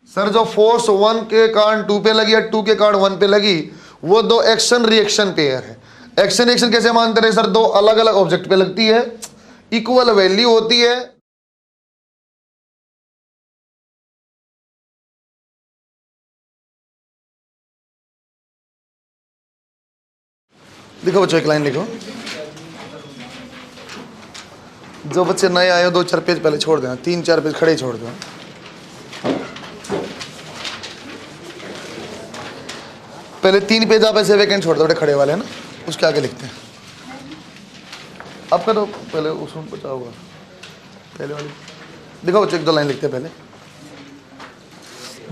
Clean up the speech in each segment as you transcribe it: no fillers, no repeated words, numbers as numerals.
Sir जो force 1 के कारण 2 पे लगी या 2 के कारण 1 पे लगी, वो दो एक्शन रिएक्शन पेयर है। एक्शन रिएक्शन कैसे मानते रहे सर? दो अलग अलग ऑब्जेक्ट पे लगती है, इक्वल वैल्यू होती है, लिखो बच्चों, एक लाइन लिखो। जो बच्चे नए आए हो 2-4 पेज पहले छोड़ देना, 3-4 पेज खड़े छोड़ दो। पहले 3 पेज आप ऐसे वैकेंट छोड़ दो, बेटे खड़े वाले हैं ना, उसके आगे लिखते हैं आपका। तो पहले उसमें बचा होगा पहले वाली, देखो बच्चों 1-2 लाइन लिखते हैं पहले।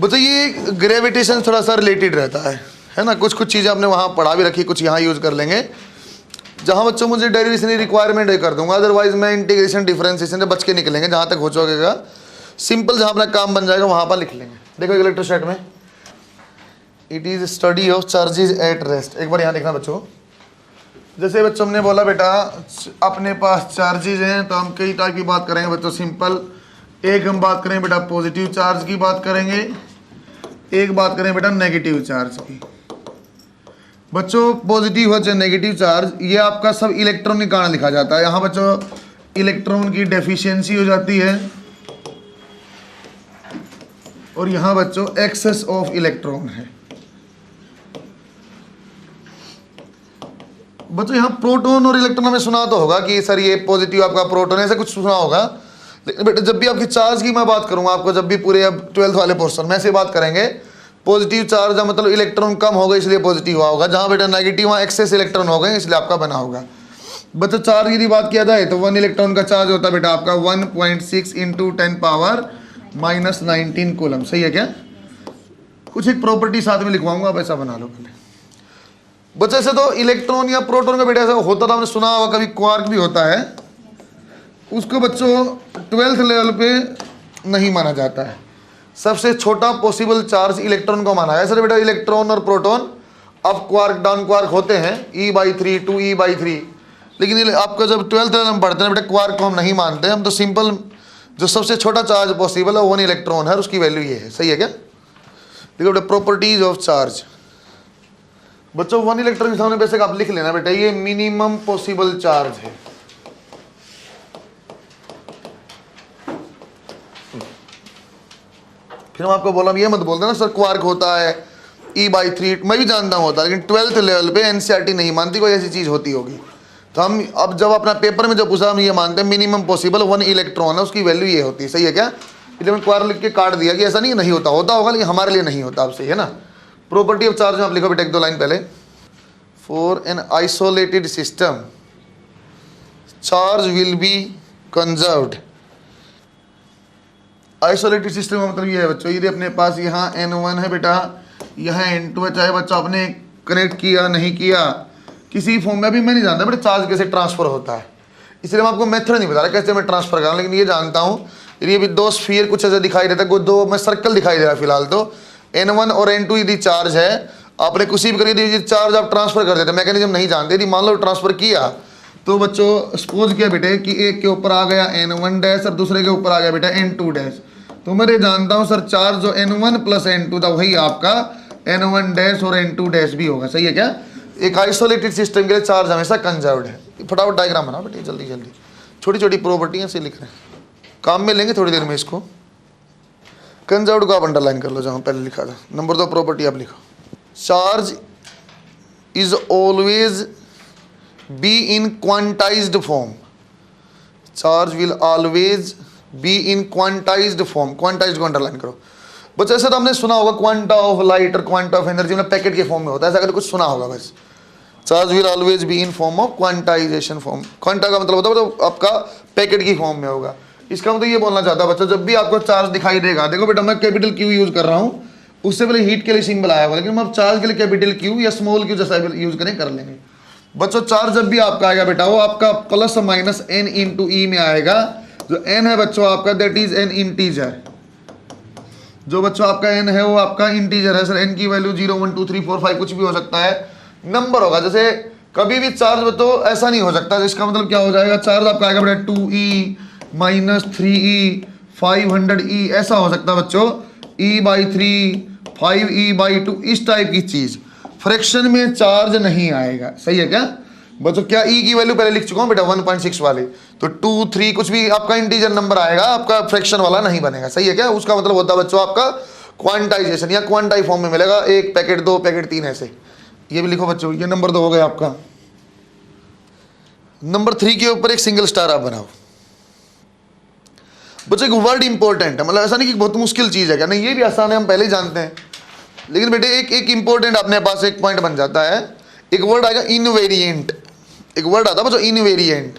बच्चों ये ग्रेविटेशन थोड़ा सा रिलेटेड रहता है ना, कुछ कुछ चीज़ें आपने वहाँ पढ़ा भी रखी, कुछ यहाँ यूज़ कर लेंगे। जहाँ बच्चों मुझे डेरिवेशन रिक्वायरमेंट कर दूंगा, अदरवाइज मैं इंटीग्रेशन डिफरेंशिएशन से बच के निकलेंगे। जहाँ तक हो चुकेगा सिंपल, जहाँ अपना काम बन जाएगा वहाँ पर लिख लेंगे। देखो इलेक्ट्रोस्टैट में it is study of charges at rest. एक बार यहाँ देखना बच्चों, जैसे बच्चों हमने बोला बेटा अपने पास चार्जेस हैं, तो हम कई टाइप की बात करेंगे बच्चों। सिंपल एक हम बात करें बेटा पॉजिटिव चार्ज की बात करेंगे, एक बात करें बेटा नेगेटिव चार्ज की। बच्चों पॉजिटिव हो चाहे नेगेटिव चार्ज, ये आपका सब इलेक्ट्रॉन के कारण लिखा जाता है। यहाँ बच्चों इलेक्ट्रॉन की डेफिशिएंसी हो जाती है, और यहाँ बच्चों एक्सेस ऑफ इलेक्ट्रॉन है। बच्चों यहाँ प्रोटॉन और इलेक्ट्रॉन में सुना तो होगा कि सर ये पॉजिटिव आपका प्रोटॉन, ऐसा कुछ सुना होगा। लेकिन बेटा जब भी आपकी चार्ज की मैं बात करूंगा आपको, जब भी पूरे अब 12th वाले पोर्शन में से बात करेंगे, पॉजिटिव चार्ज मतलब इलेक्ट्रॉन कम होगा इसलिए पॉजिटिव हुआ होगा, जहाँ बेटा नेगेटिव वहाँ एक्सेस इलेक्ट्रॉन हो गए इसलिए आपका बना होगा। बच्चों चार्ज की बात किया जाए तो 1 इलेक्ट्रॉन का चार्ज होता है बेटा आपका 1.6 × 10⁻⁻19 कूलम। सही है क्या? कुछ एक प्रॉपर्टी साथ में लिखवाऊंगा, आप ऐसा बना लो पहले। बच्चे ऐसे तो इलेक्ट्रॉन या प्रोटॉन का बेटा ऐसा होता था, आपने सुना होगा, कभी क्वार्क भी होता है, उसको बच्चों 12th लेवल पे नहीं माना जाता है। सबसे छोटा पॉसिबल चार्ज इलेक्ट्रॉन को माना है। सर बेटा इलेक्ट्रॉन और प्रोटॉन अब क्वार्क डाउन क्वार्क होते हैं E/3 2E/3, लेकिन आपका जब 12th लेवल में पढ़ते हैं बेटा क्वार्क को हम नहीं मानते, हम तो सिंपल जो सबसे छोटा चार्ज पॉसिबल है 1 इलेक्ट्रॉन है, उसकी वैल्यू ये है। सही है क्या? देखो बेटा प्रॉपर्टीज ऑफ चार्ज। बच्चों 1 इलेक्ट्रॉन के सामने बेसिक आप लिख लेना बेटा, ये मिनिमम पॉसिबल चार्ज है। फिर मैं आपको बोला ये मत बोल देना सर क्वार्क होता है E/3, मैं भी जानता हूँ होता है, लेकिन 12th लेवल पे NCERT नहीं मानती कोई ऐसी चीज़ होती होगी। तो हम अब जब अपना पेपर में जब पूछा हम ये मानते हैं मिनिमम पॉसिबल 1 इलेक्ट्रॉन है, उसकी वैल्यू ये होती है। सही है क्या? इसलिए मैंने क्वार्क लिख के काट दिया कि ऐसा नहीं होता होगा, लेकिन हमारे लिए नहीं होता। आप सही है ना? प्रॉपर्टी ऑफ चार्ज में आप लिखो बेटा 1-2 लाइन पहले। For an isolated system charge will B conserved. Isolated system का मतलब ये है बच्चों, यदि अपने पास यहाँ N1 है बेटा, यहाँ N2 है, चाहे बच्चा आपने कनेक्ट किया नहीं किया किसी फॉर्म में, अभी मैं नहीं जानता बेटा चार्ज कैसे ट्रांसफर होता है, इसलिए मैं आपको मेथड नहीं बता रहा कैसे मैं ट्रांसफर करूँ, लेकिन ये जानता हूँ यदि अभी 2 स्फीयर कुछ ऐसा दिखाई देता है, 2 में सर्कल दिखाई दे रहा है फिलहाल, तो N1 और N2 यदि चार्ज है, आपने कुछ भी करिए चार्ज आप ट्रांसफर कर देते, मैकेनिज्म नहीं जानते, यदि मान लो ट्रांसफर किया तो बच्चों सपोज किया बेटे कि एक के ऊपर आ गया N1 और दूसरे के ऊपर आ गया बेटा N2, तो मैं ये जानता हूँ सर चार्ज जो N1 + N2 था वही आपका N1 और N2 भी होगा। सही है क्या? एक आइसोलेटेड सिस्टम के लिए चार्ज हमेशा कंजर्व्ड है। फटाफट डायग्राम बनाओ बेटे जल्दी जल्दी, छोटी छोटी प्रॉपर्टियाँ से लिख रहे हैं, काम में लेंगे थोड़ी देर में इसको। कंजर्व्ड को आप अंडरलाइन कर लो जहाँ पहले लिखा था। नंबर 2 प्रॉपर्टी आप लिखो, charge is always be in quantized form. Charge will always be in quantized form. Quantized को अंडरलाइन करो। बस ऐसा तो हमने सुना होगा क्वांटा ऑफ लाइट और क्वांटा ऑफ एनर्जी में पैकेट के फॉर्म में होता है, ऐसा अगर कुछ सुना होगा बस। Charge will always be in form of quantization form. Quanta का मतलब होता है तो आपका पैकेट की फॉर्म में होगा। इसका मतलब ये बोलना चाहता है बच्चा, जब भी आपको चार्ज दिखाई देगा, देखो बेटा मैं कैपिटल Q यूज कर रहा हूँ, उससे पहले हीट के लिए सिंबल आया हुआ, लेकिन हम चार्ज के लिए कैपिटल Q या स्मॉल Q जैसा यूज करें कर लेंगे। बच्चों चार्ज जब भी आपका आएगा बेटा वो आपका +- n × E में आएगा। जो n है बच्चों आपका दैट इज एन इंटीजर। जो बच्चों आपका n है वो आपका इंटीजर है। सर n की वैल्यू 0 1 2 3 4 5 कुछ भी हो सकता है, नंबर होगा। जैसे कभी भी चार्ज बच्चों ऐसा नहीं हो सकता, इसका मतलब क्या हो जाएगा, चार्ज आपका आएगा बेटा 2E -3E 500E ऐसा हो सकता है बच्चों। E/3, 5E/2, इस टाइप की चीज। फ्रैक्शन में चार्ज नहीं आएगा, सही है क्या बच्चों? क्या E की वैल्यू पहले लिख चुका हूं बेटा 1.6 वाली, तो 2, 3 कुछ भी आपका इंटीजर नंबर आएगा, आपका फ्रैक्शन वाला नहीं बनेगा, सही है क्या? उसका मतलब होता है बच्चों आपका क्वांटाइजेशन या क्वांटाई फॉर्म में मिलेगा, 1 पैकेट 2 पैकेट 3 ऐसे। ये भी लिखो बच्चों, ये नंबर 2 हो गया आपका। नंबर 3 के ऊपर एक सिंगल स्टार आप बनाओ बच्चों। एक वर्ड इंपॉर्टेंट है, मतलब ऐसा नहीं कि बहुत मुश्किल चीज है क्या, नहीं ये भी आसान है, हम पहले ही जानते हैं, लेकिन बेटे एक इंपॉर्टेंट अपने पास एक पॉइंट बन जाता है। एक वर्ड आएगा इनवेरिएंट, एक वर्ड आता है बच्चों इनवेरिएंट।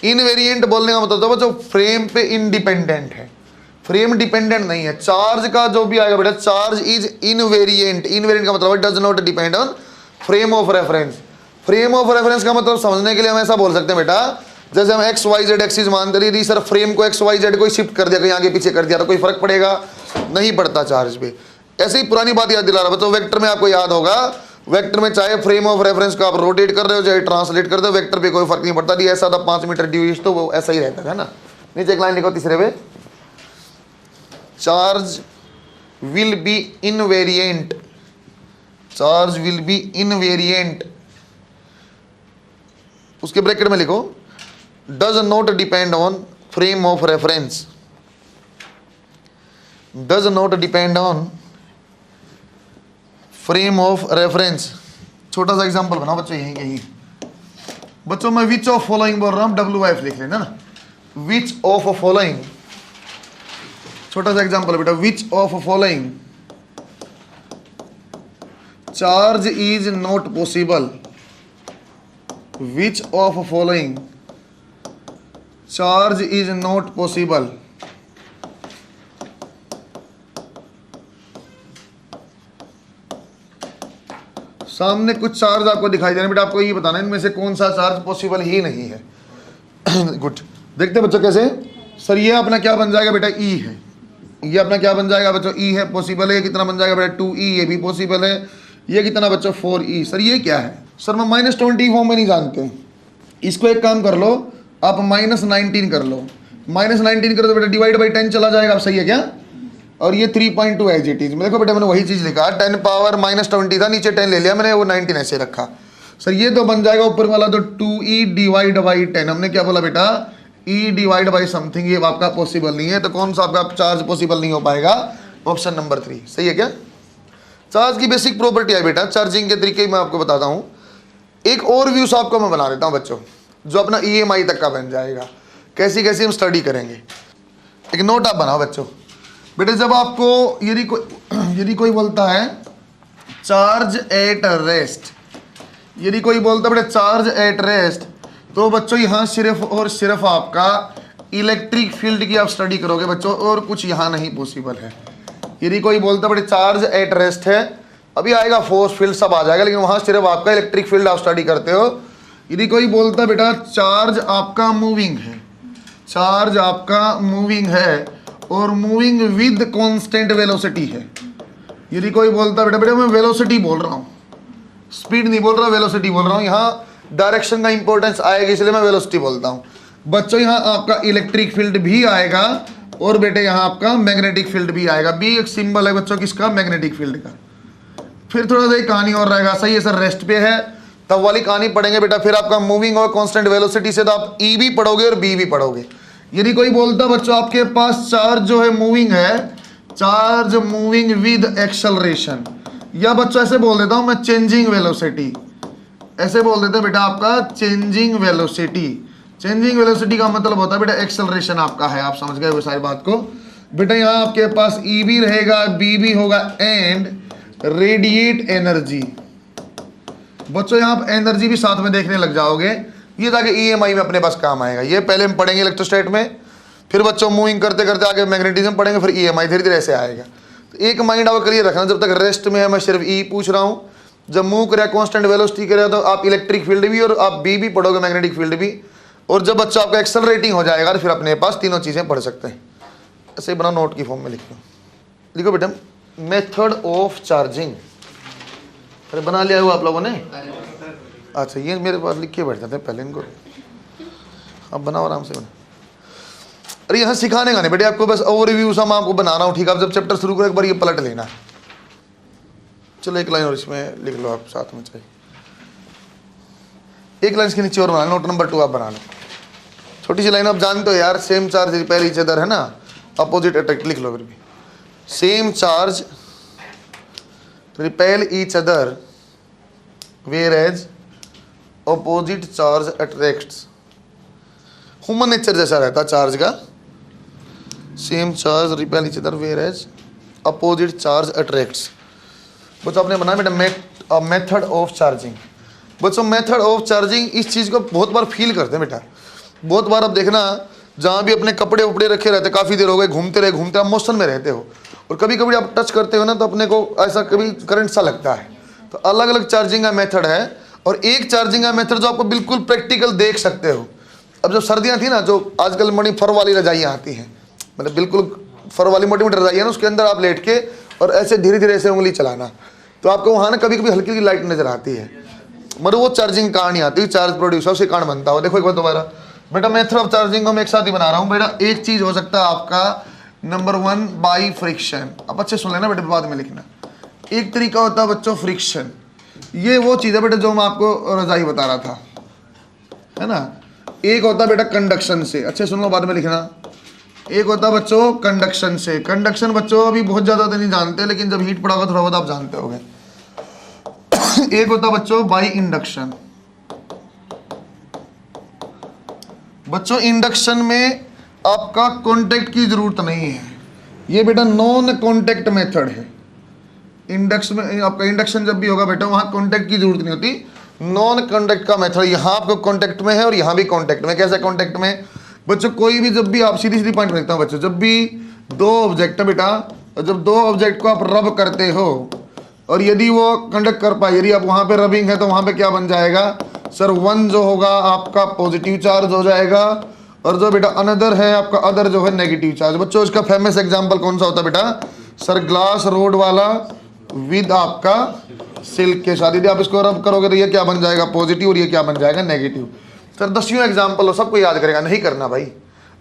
इनवेरिएंट बोलने का मतलब बच्चों फ्रेम पे इंडिपेंडेंट है, फ्रेम डिपेंडेंट नहीं है। चार्ज का जो भी आएगा बेटा, चार्ज इज इनवेरिएंट। इनवेरिएंट का मतलब does not depend on frame of reference. Frame of reference का मतलब समझने के लिए हम ऐसा बोल सकते हैं बेटा, जैसे हम एक्स वाई जेड एक्सिस मानते रही सर, फ्रेम को एक्स वाई जेड को शिफ्ट कर दिया, कहीं आगे पीछे कर दिया तो कोई फर्क पड़ेगा नहीं पड़ता चार्ज पे। ऐसे ही पुरानी बात याद दिला रहा बच्चों, वेक्टर में आपको याद होगा, वेक्टर में चाहे फ्रेम ऑफ रेफरेंस को आप रोटेट कर रहे हो चाहे ट्रांसलेट कर रहे हो, वेक्टर पे कोई फर्क नहीं पड़ता। ऐसा था 5 मीटर ड्यूइश, तो वो ऐसा ही रहता था ना। नीचे एक लाइन लिखो तीसरे पे, charge will B invariant, charge will B invariant. उसके ब्रैकेट में लिखो does not depend on frame of reference, does not depend on frame of reference. छोटा सा एग्जांपल बनाओ बच्चों, यहीं कहीं बच्चों मैं विच ऑफ फॉलोइंग बोल रहा हूं, WF लिख लेना ना, विच ऑफ फॉलोइंग। छोटा सा एग्जांपल बेटा, which of following charge is not possible, which of following charge is not possible. सामने कुछ चार्ज आपको दिखाई दे रहे हैं बेटा, आपको ये बताना है इनमें से कौन सा चार्ज पॉसिबल ही नहीं है। गुड, देखते बच्चों कैसे। सर ये अपना क्या बन जाएगा बेटा, E है, ये अपना क्या बन जाएगा बच्चों, E है, पॉसिबल है। कितना बन जाएगा बेटा 2E, ये भी पॉसिबल है। ये कितना बच्चों 4E। सर ये क्या है, सर मैं -20 फॉर्म में नहीं जानते, इसको एक काम कर लो आप -19 कर लो, -19 करो तो बेटा डिवाइड बाई 10 चला जाएगा, आप सही है क्या? और ये 3.2 एज इट इज। देखो बेटा मैंने वही चीज लिखा, 10 पावर -20 था, नीचे 10 ले लिया मैंने, वो 19 ऐसे रखा। सर ये तो बन जाएगा ऊपर वाला तो 2E डिवाइड बाई 10। हमने क्या बोला बेटा, E डिवाइड बाई समथिंग, ये आपका पॉसिबल नहीं है, तो कौन सा आपका चार्ज पॉसिबल नहीं हो पाएगा? ऑप्शन नंबर 3, सही है क्या? चार्ज की बेसिक प्रॉपर्टी है बेटा, चार्जिंग के तरीके मैं आपको बताता हूँ। एक और व्यूज आपको मैं बना देता हूँ बच्चों, जो अपना EMI तक का बन जाएगा। कैसी कैसी हम स्टडी करेंगे, एक नोट आप बनाओ बच्चों। बेटे जब आपको यदि कोई बोलता है चार्ज एट रेस्ट, यदि कोई बोलता है बेटा चार्ज एट रेस्ट, तो बच्चों यहाँ सिर्फ और सिर्फ आपका इलेक्ट्रिक फील्ड की आप स्टडी करोगे बच्चों, और कुछ यहाँ नहीं पॉसिबल है। यदि कोई बोलता है बेटा चार्ज एट रेस्ट है, अभी आएगा फोर्स फील्ड सब आ जाएगा, लेकिन वहाँ सिर्फ आपका इलेक्ट्रिक फील्ड आप स्टडी करते हो। यदि कोई बोलता है बेटा चार्ज आपका मूविंग है, चार्ज आपका मूविंग है और मूविंग विद कांस्टेंट वेलोसिटी है। यदि कोई बोलता है बेटा मैं वेलोसिटी बोल रहा हूँ, स्पीड नहीं बोल रहा, वेलोसिटी बोल रहा हूँ, यहाँ डायरेक्शन का इंपॉर्टेंस आएगा इसलिए मैं वेलोसिटी बोलता हूँ। बच्चों यहाँ आपका इलेक्ट्रिक फील्ड भी आएगा और बेटे यहाँ आपका मैग्नेटिक फील्ड भी आएगा। बी एक सिंबल है बच्चों किसका, मैग्नेटिक फील्ड का। फिर थोड़ा सा कहानी और रहेगा, सही है सर रेस्ट पे है, तब वाली कहानी पढ़ेंगे बेटा। फिर आपका मूविंग और कांस्टेंट वेलोसिटी से तो आप E भी पढ़ोगे और B भी पढ़ोगे। यदि कोई बोलता बच्चों आपके पास चार्ज जो है मूविंग है, चार्ज मूविंग विद एक्सेलरेशन, या बच्चों ऐसे बोल देता हूं मैं चेंजिंग वेलोसिटी, ऐसे बोल देते हैं बेटा आपका चेंजिंग वेलोसिटी। चेंजिंग वेलोसिटी का मतलब होता है बेटा एक्सेलरेशन आपका है, आप समझ गए वो सारी बात को। बेटा यहाँ आपके पास E भी रहेगा, B भी होगा, एंड रेडिएट एनर्जी। बच्चों यहाँ आप एनर्जी भी साथ में देखने लग जाओगे, ये ताकि EMI में अपने पास काम आएगा। ये पहले हम पढ़ेंगे इलेक्ट्रोस्टैट में, फिर बच्चों मूविंग करते करते आगे मैग्नेटिज्म पढ़ेंगे, फिर EMI धीरे धीरे ऐसे आएगा। तो एक माइंड आप क्लियर रखना, जब तक रेस्ट में है मैं सिर्फ E पूछ रहा हूँ, जब मूव करे कांस्टेंट वेलोसिटी करे तो आप इलेक्ट्रिक फील्ड भी और आप B भी पढ़ोगे, मैग्नेटिक फील्ड भी। और जब बच्चा आपका एक्सेलरेटिंग हो जाएगा तो फिर अपने पास तीनों चीज़ें पढ़ सकते हैं। ऐसे ही बना नोट की फॉर्म में लिखो बेटा मेथड ऑफ चार्जिंग। अरे बना लिया हुआ आप लोगों ने? अच्छा ये मेरे पास लिख के बैठ जाते हैं पहले इनको, अब बनाओ आराम से बना। अरे यहाँ सिखाने का नहीं बेटे, आपको बस ओवरव्यू सा मैं आपको बना रहा हूँ, ठीक है। आप जब चैप्टर शुरू करो एक बार ये पलट लेना। चलो एक लाइन और इसमें लिख लो आप साथ में, चाहिए एक लाइन इसके नीचे और बना लो, नोट नंबर 2 आप बना लो, छोटी सी लाइन। आप जानते हो यार, same charge repel each other है ना, अपोजिट अट्रैक्ट लिख लो फिर भी। Same charge repel each other whereas opposite charge attracts. Human nature जैसा रहता चार्ज का। Same charge repel each other whereas opposite charge attracts. बच्चों आपने बनाया बेटा मेथड ऑफ चार्जिंग। बच्चों मेथड ऑफ चार्जिंग, इस चीज़ को बहुत बार फील करते हैं बेटा। बहुत बार आप देखना, जहाँ भी अपने कपड़े उपड़े रखे रहते, काफ़ी देर हो गए घूमते रहे, आप मोशन में रहते हो, और कभी कभी आप टच करते हो ना तो अपने को ऐसा कभी करंट सा लगता है। तो अलग अलग चार्जिंग का मेथड है, और एक चार्जिंग का मेथड जो आपको बिल्कुल प्रैक्टिकल देख सकते हो। अब जो सर्दियाँ थी ना, जो आजकल बड़ी फर वाली रजाइयाँ आती हैं, मतलब बिल्कुल फर वाली मोटी मोटी रजाइयाँ ना, उसके अंदर आप लेट के और ऐसे धीरे धीरे ऐसे उंगली चलाना, तो आपको वहाँ ना कभी कभी हल्की हल्की लाइट नजर आती है, मतलब वो चार्जिंग कहाँ नहीं आती, चार्ज प्रोड्यूस उससे कहाँ बनता हो। देखो एक बार दोबारा बेटा, मेथड ऑफ चार्जिंग को मैं एक साथ ही बना रहा हूँ बेटा। एक चीज हो सकता है आपका नंबर 1 बाई फ्रिक्शन। अब अच्छे सुन लेना बेटा, बाद में लिखना। एक तरीका होता है बच्चों फ्रिक्शन, ये वो चीज़ है बेटा जो मैं आपको रजाई बता रहा था, है ना। एक होता है बेटा कंडक्शन से, अच्छे सुन लो बाद में लिखना। एक होता है बच्चों कंडक्शन से। कंडक्शन बच्चों अभी बहुत ज़्यादा तो नहीं जानते, लेकिन जब हीट पड़ा होगा थोड़ा बहुत आप जानते होंगे। एक होता है बच्चों बाई इंडक्शन। बच्चों इंडक्शन में आपका कांटेक्ट की जरूरत नहीं है, ये बेटा नॉन कांटेक्ट मेथड है। इंडक्शन में आपका इंडक्शन जब भी होगा बेटा, वहां कांटेक्ट की जरूरत नहीं होती, नॉन कांटेक्ट का मेथड। यहाँ आपको कांटेक्ट में है और यहाँ भी कांटेक्ट में। कैसे कांटेक्ट में बच्चों, कोई भी जब भी आप सीधी सीधी पॉइंट देखता हूँ बच्चों, जब भी दो ऑब्जेक्ट है बेटा, जब दो ऑब्जेक्ट को आप रब करते हो और यदि वो कंडक्ट कर पाए, यदि आप वहाँ पे रबिंग है तो वहाँ पे क्या बन जाएगा सर, 1 जो होगा आपका पॉजिटिव चार्ज हो जाएगा, और जो बेटा अनदर है आपका अदर जो है नेगेटिव चार्ज। बच्चों इसका फेमस एग्जांपल कौन सा होता है बेटा सर, ग्लास रोड वाला विद आपका सिल्क के साथ। यदि आप इसको रब करोगे तो ये क्या बन जाएगा पॉजिटिव, और ये क्या बन जाएगा नेगेटिव। सर 10वां एग्जाम्पल हो, सबको याद करेगा, नहीं करना भाई,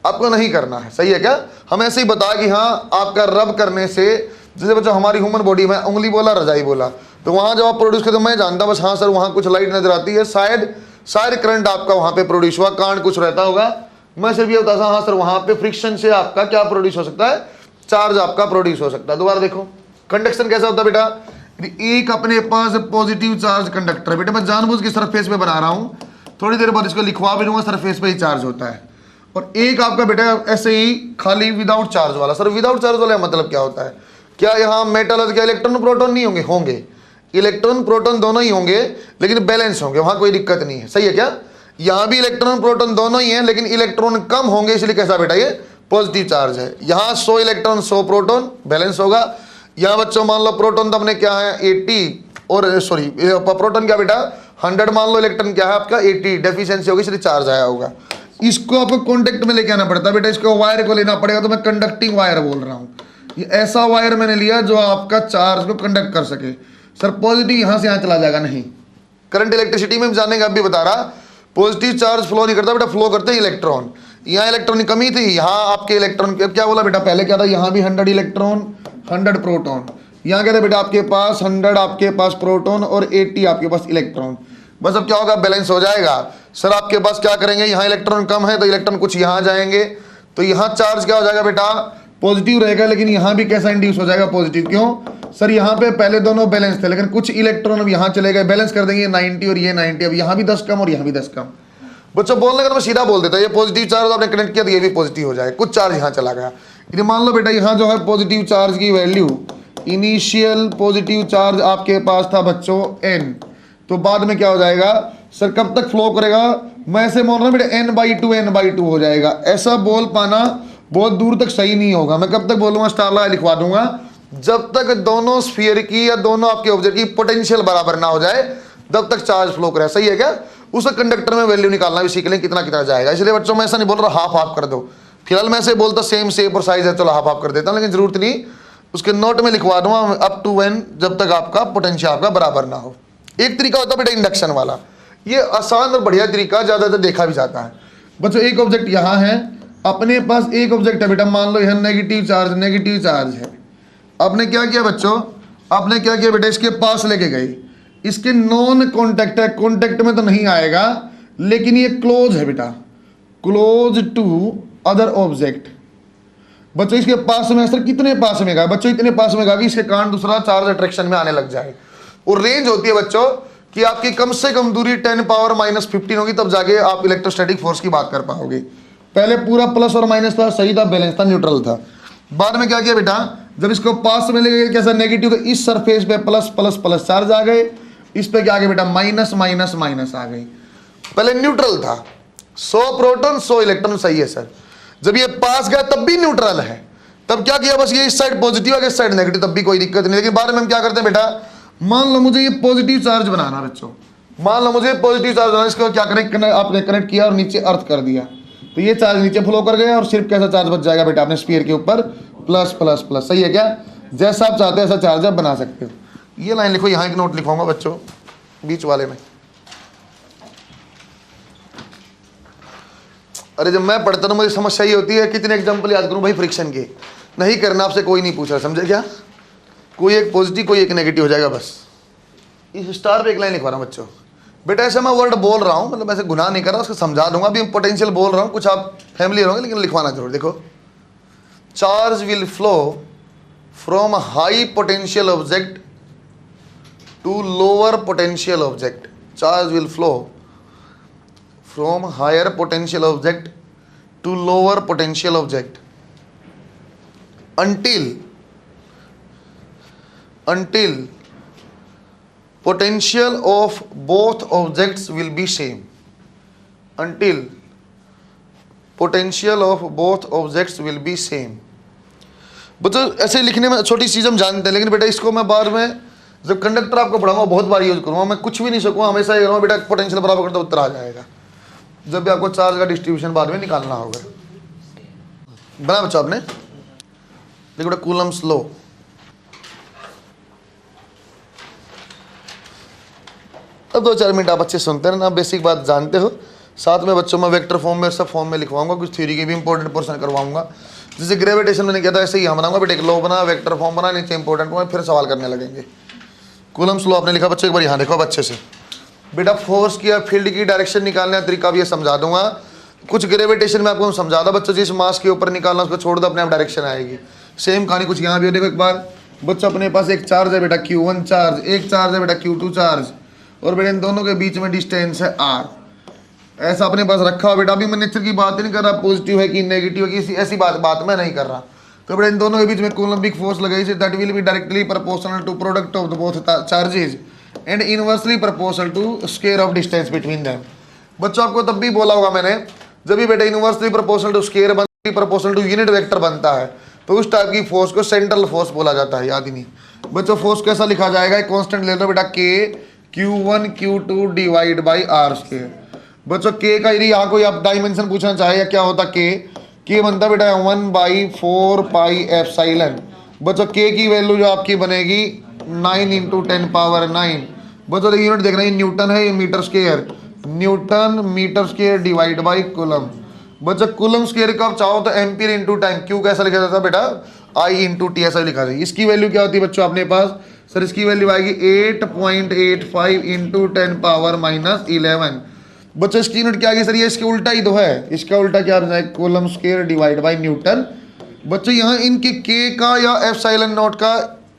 आपको नहीं करना है, सही है क्या। हम ऐसे ही बता कि हाँ आपका रब करने से, जैसे बच्चों हमारी ह्यूमन बॉडी में उंगली बोला रजाई बोला, तो वहाँ जब आप प्रोड्यूस करते हो मैं जानता बस हाँ सर वहाँ कुछ लाइट नजर आती है, शायद करंट आपका वहाँ पे प्रोड्यूस हुआ, कांड कुछ रहता होगा। मैं सिर्फ ये बताता हाँ सर वहाँ पे फ्रिक्शन से आपका क्या प्रोड्यूस हो सकता है, चार्ज आपका प्रोड्यूस हो सकता है। दोबारा देखो कंडक्शन कैसा होता है बेटा, एक अपने पास पॉजिटिव चार्ज कंडक्टर है बेटा, मैं जानबूझ के सरफेस पे बना रहा हूँ, थोड़ी देर बाद इसको लिखवा भी लूंगा, सरफेस पे ही चार्ज होता है। और एक आपका बेटा ऐसे ही खाली विदाउट चार्ज वाला। सर विदाउट चार्ज वाला मतलब क्या होता है, क्या यहाँ मेटल है, क्या इलेक्ट्रॉन प्रोटॉन नहीं होंगे, होंगे इलेक्ट्रॉन प्रोटॉन दोनों ही होंगे, लेकिन बैलेंस होंगे, वहां कोई दिक्कत नहीं है, सही है क्या। यहाँ भी इलेक्ट्रॉन प्रोटॉन दोनों ही हैं, लेकिन इलेक्ट्रॉन कम होंगे, इसलिए कैसा बेटा ये पॉजिटिव चार्ज है। यहाँ 100 इलेक्ट्रॉन 100 प्रोटॉन बैलेंस होगा। यहाँ बच्चों मान लो प्रोटॉन तो अपने क्या है 80, और सॉरी प्रोटॉन क्या बेटा 100, मान लो इलेक्ट्रॉन क्या है आपका 80, डेफिशिएंसी होगी इसलिए चार्ज आया होगा। इसको आपको कॉन्टेक्ट में लेके आना पड़ता है बेटा, इसको वायर को लेना पड़ेगा, तो मैं कंडक्टिंग वायर बोल रहा हूँ। ये ऐसा वायर मैंने लिया जो आपका चार्ज को कंडक्ट कर सके। सर पॉजिटिव यहाँ से यहाँ चला जाएगा, नहीं। करंट इलेक्ट्रिसिटी में जाने का अभी बता रहा, पॉजिटिव चार्ज फ्लो नहीं करता बेटा, फ्लो करते हैं इलेक्ट्रॉन। यहाँ इलेक्ट्रॉन की कमी थी, यहाँ आपके इलेक्ट्रॉन क्या बोला बेटा, पहले क्या था, यहाँ भी 100 इलेक्ट्रॉन 100 प्रोटॉन, यहाँ क्या था बेटा आपके पास 100 आपके पास प्रोटॉन और 80 आपके पास इलेक्ट्रॉन। बस अब क्या होगा, बैलेंस हो जाएगा। सर आपके पास क्या करेंगे, यहाँ इलेक्ट्रॉन कम है तो इलेक्ट्रॉन कुछ यहाँ जाएंगे, तो यहाँ चार्ज क्या हो जाएगा बेटा पॉजिटिव रहेगा, लेकिन यहाँ भी कैसा इंड्यूस हो जाएगा पॉजिटिव। क्यों सर, यहाँ पे पहले दोनों बैलेंस थे, लेकिन कुछ इलेक्ट्रॉन अब यहाँ चले गए, बैलेंस कर देंगे 90 और ये 90, अब यहाँ भी 10 कम और यहाँ भी 10 कम। बच्चों बोलने का मैं सीधा बोल देता, ये पॉजिटिव चार्ज आपने कनेक्ट किया तो ये भी पॉजिटिव हो जाए, कुछ चार्ज यहाँ चला गया। यदि मान लो बेटा यहाँ जो है पॉजिटिव चार्ज की वैल्यू, इनिशियल पॉजिटिव चार्ज आपके पास था बच्चों n, तो बाद में क्या हो जाएगा सर, कब तक फ्लो करेगा, मैं ऐसे बोल रहा हूँ बेटा n/2 हो जाएगा। ऐसा बोल पाना बहुत दूर तक सही नहीं होगा, मैं कब तक बोलूंगा, स्टार लिखवा दूंगा, जब तक दोनों स्फीयर की या दोनों आपके ऑब्जेक्ट की पोटेंशियल बराबर ना हो जाए तब तक चार्ज फ्लो करे, सही है क्या। उस कंडक्टर में वैल्यू निकालना भी सीख लें कितना कितना जाएगा। इसलिए बच्चों मैं ऐसा नहीं बोल रहा हाफ कर दो, फिलहाल मैं ऐसे बोलता सेम शेप और साइज है चलो हाफ कर देता हूँ, लेकिन जरूरत नहीं, उसके नोट में लिखवा दूंगा अप टू n, जब तक आपका पोटेंशियल आपका बराबर ना हो। एक तरीका होता है बेटा इंडक्शन वाला, ये आसान और बढ़िया तरीका, ज्यादातर देखा भी जाता है। बच्चों एक ऑब्जेक्ट यहाँ है अपने पास एक ऑब्जेक्ट है बेटा, मान लो यह नेगेटिव चार्ज है। आपने क्या किया बच्चों, आपने क्या किया बेटा, इसके पास लेके गए, इसके नॉन कॉन्टेक्ट है, कॉन्टेक्ट में तो नहीं आएगा, लेकिन ये क्लोज है बेटा, क्लोज टू अदर ऑब्जेक्ट। बच्चों इसके पास में, सर कितने पास में गया बच्चों, इतने पास में गया कि इसके कारण दूसरा चार्ज अट्रैक्शन में आने लग जाए। और रेंज होती है बच्चों कि आपकी कम से कम दूरी 10⁻⁻15 होगी, तब जाके आप इलेक्ट्रोस्टैटिक फोर्स की बात कर पाओगे। पहले पूरा प्लस और माइनस था, सही था, बैलेंस था, न्यूट्रल था। बाद में क्या किया बेटा, जब इसको पास में ले गए कैसा नेगेटिव, तो इस सरफेस पे प्लस प्लस प्लस चार्ज आ गए, इस पे क्या आ गए बेटा, माइनस माइनस माइनस आ गई। पहले न्यूट्रल था, 100 प्रोटॉन 100 इलेक्ट्रॉन, सही है सर। जब ये पास गया तब भी न्यूट्रल है, तब क्या किया, बस ये इस साइड पॉजिटिव है, इस साइड नेगेटिव, तब भी कोई दिक्कत नहीं। लेकिन बाद में हम क्या करते हैं बेटा, मान लो मुझे ये पॉजिटिव चार्ज बनाना बच्चों, मान लो मुझे पॉजिटिव चार्ज बनाना, इसको क्या करें, आपने कनेक्ट किया और नीचे अर्थ कर दिया, तो ये चार्ज नीचे फ्लो कर गया और सिर्फ कैसा चार्ज बच जाएगा बेटा अपने स्फीयर के ऊपर, प्लस प्लस प्लस। सही है क्या, जैसा आप चाहते हो ऐसा चार्ज आप बना सकते हो। ये लाइन लिखो, यहाँ एक नोट लिखवाऊंगा बच्चों बीच वाले में। अरे जब मैं पढ़ता हूँ मुझे समस्या ये होती है कितने एग्जाम्पल याद करूँ भाई फ्रिक्शन के, नहीं करना आपसे कोई नहीं पूछ रहा, समझे क्या, कोई एक पॉजिटिव कोई एक नेगेटिव हो जाएगा बस। इस स्टार पे एक लाइन लिखवा रहा हूँ बच्चों, बेटा ऐसे मैं वर्ड बोल रहा हूँ, मतलब ऐसे गुनाह नहीं कर रहा, उसको समझा दूंगा, अभी पोटेंशियल बोल रहा हूँ, कुछ आप फैमिली रहोगे लेकिन लिखवाना जरूर। देखो, charge will flow from high potential object to lower potential object, charge will flow from higher potential object to lower potential object until potential of both objects will be same, until potential of both objects will be same। बच्चों ऐसे लिखने में छोटी चीज़ हम जानते हैं, लेकिन बेटा इसको मैं बाद में जब कंडक्टर आपको पढ़ाऊंगा बहुत बार यूज करूंगा, मैं कुछ भी नहीं सकूंगा, हमेशा ये करूँगा बेटा पोटेंशियल बराबर करता उत्तर आ जाएगा, जब भी आपको चार्ज का डिस्ट्रीब्यूशन बाद में निकालना होगा। बना बच्चों आपने, देखो बेटा कूलम्स लॉ, अब 2-4 मिनट आप अच्छे सुनते हैं ना, बेसिक बात जानते हो, साथ में बच्चों में वेक्टर फॉर्म में सब फॉर्म में लिखवाऊंगा, कुछ थ्योरी के भी इंपॉर्टेंट पोर्शन करवाऊंगा। जैसे ग्रेविटेशन मैंने किया था ऐसे ही यहाँ बनाऊंगा बेटा, एक लॉ बना, वेक्टर फॉर्म बना, नीचे इंपॉर्टेंट में फिर सवाल करने लगेंगे। कूलम्स लॉ आपने लिखा बच्चों, एक बार यहाँ देखो अब अच्छे से बेटा, फोर्स की या फील्ड की डायरेक्शन निकालने का तरीका भी ये समझा दूंगा, कुछ ग्रेविटेशन में आपको समझा दो बच्चों, जिस मास के ऊपर निकालना उसको छोड़ दो, अपने आप डायरेक्शन आएगी। सेम कहानी कुछ यहाँ भी देखो एक बार बच्चों, अपने पास एक चार्ज है बेटा Q1 चार्ज, एक चार्ज है बेटा Q2 चार्ज, और बेटा इन दोनों के बीच में डिस्टेंस है r, ऐसा अपने पास रखा हो बेटा। अभी मैं नेचर की बात नहीं कर रहा, पॉजिटिव है कि नेगेटिव है कि ऐसी बात मैं नहीं कर रहा। तो बेटा इन दोनों के बीच में कूलम्बिक फोर्स लगाई से, that will be directly proportional to product of the both charges and inversely proportional to square of distance between them. बच्चों आपको तब भी बोला होगा मैंने, जब भी बेटा इनवर्सली प्रोपोर्शनल टू स्क्वायर बनती, प्रोपोर्शनल टू यूनिट वेक्टर बनता है, तो उस टाइप की फोर्स को सेंट्रल फोर्स बोला जाता है। याद ही नहीं बच्चों, फोर्स कैसा लिखा जाएगा, एक कांस्टेंट ले लो बेटा K Q1 Q2 divide by R square. बच्चों K का यदि यहाँ कोई आप डायमेंशन पूछना चाहे, क्या होता K बनता बेटा 1/4 पाई एप्सिलॉन। बच्चों K की वैल्यू जो आपकी बनेगी 9 × 10⁻⁹। बच्चों यूनिट देखना, ये न्यूटन है, ये metre square, newton metre square divide by coulomb. बच्चों कूलम स्क्वायर का आप चाहो तो एम्पियर इंटू टाइम, क्यू कैसा लिखा जाता है बेटा I × T ऐसा लिखा जाए। इसकी वैल्यू क्या होती है बच्चों अपने पास, सर इसकी वैल्यू आएगी 8.85 × 10⁻11। बच्चों इसकी यूनिट क्या आएगी सर, ये इसके उल्टा ही तो है, इसका उल्टा क्या बन जाएगा, coulomb square divide by Newton. बच्चों यहाँ इनके K का या एप्सिलॉन नॉट का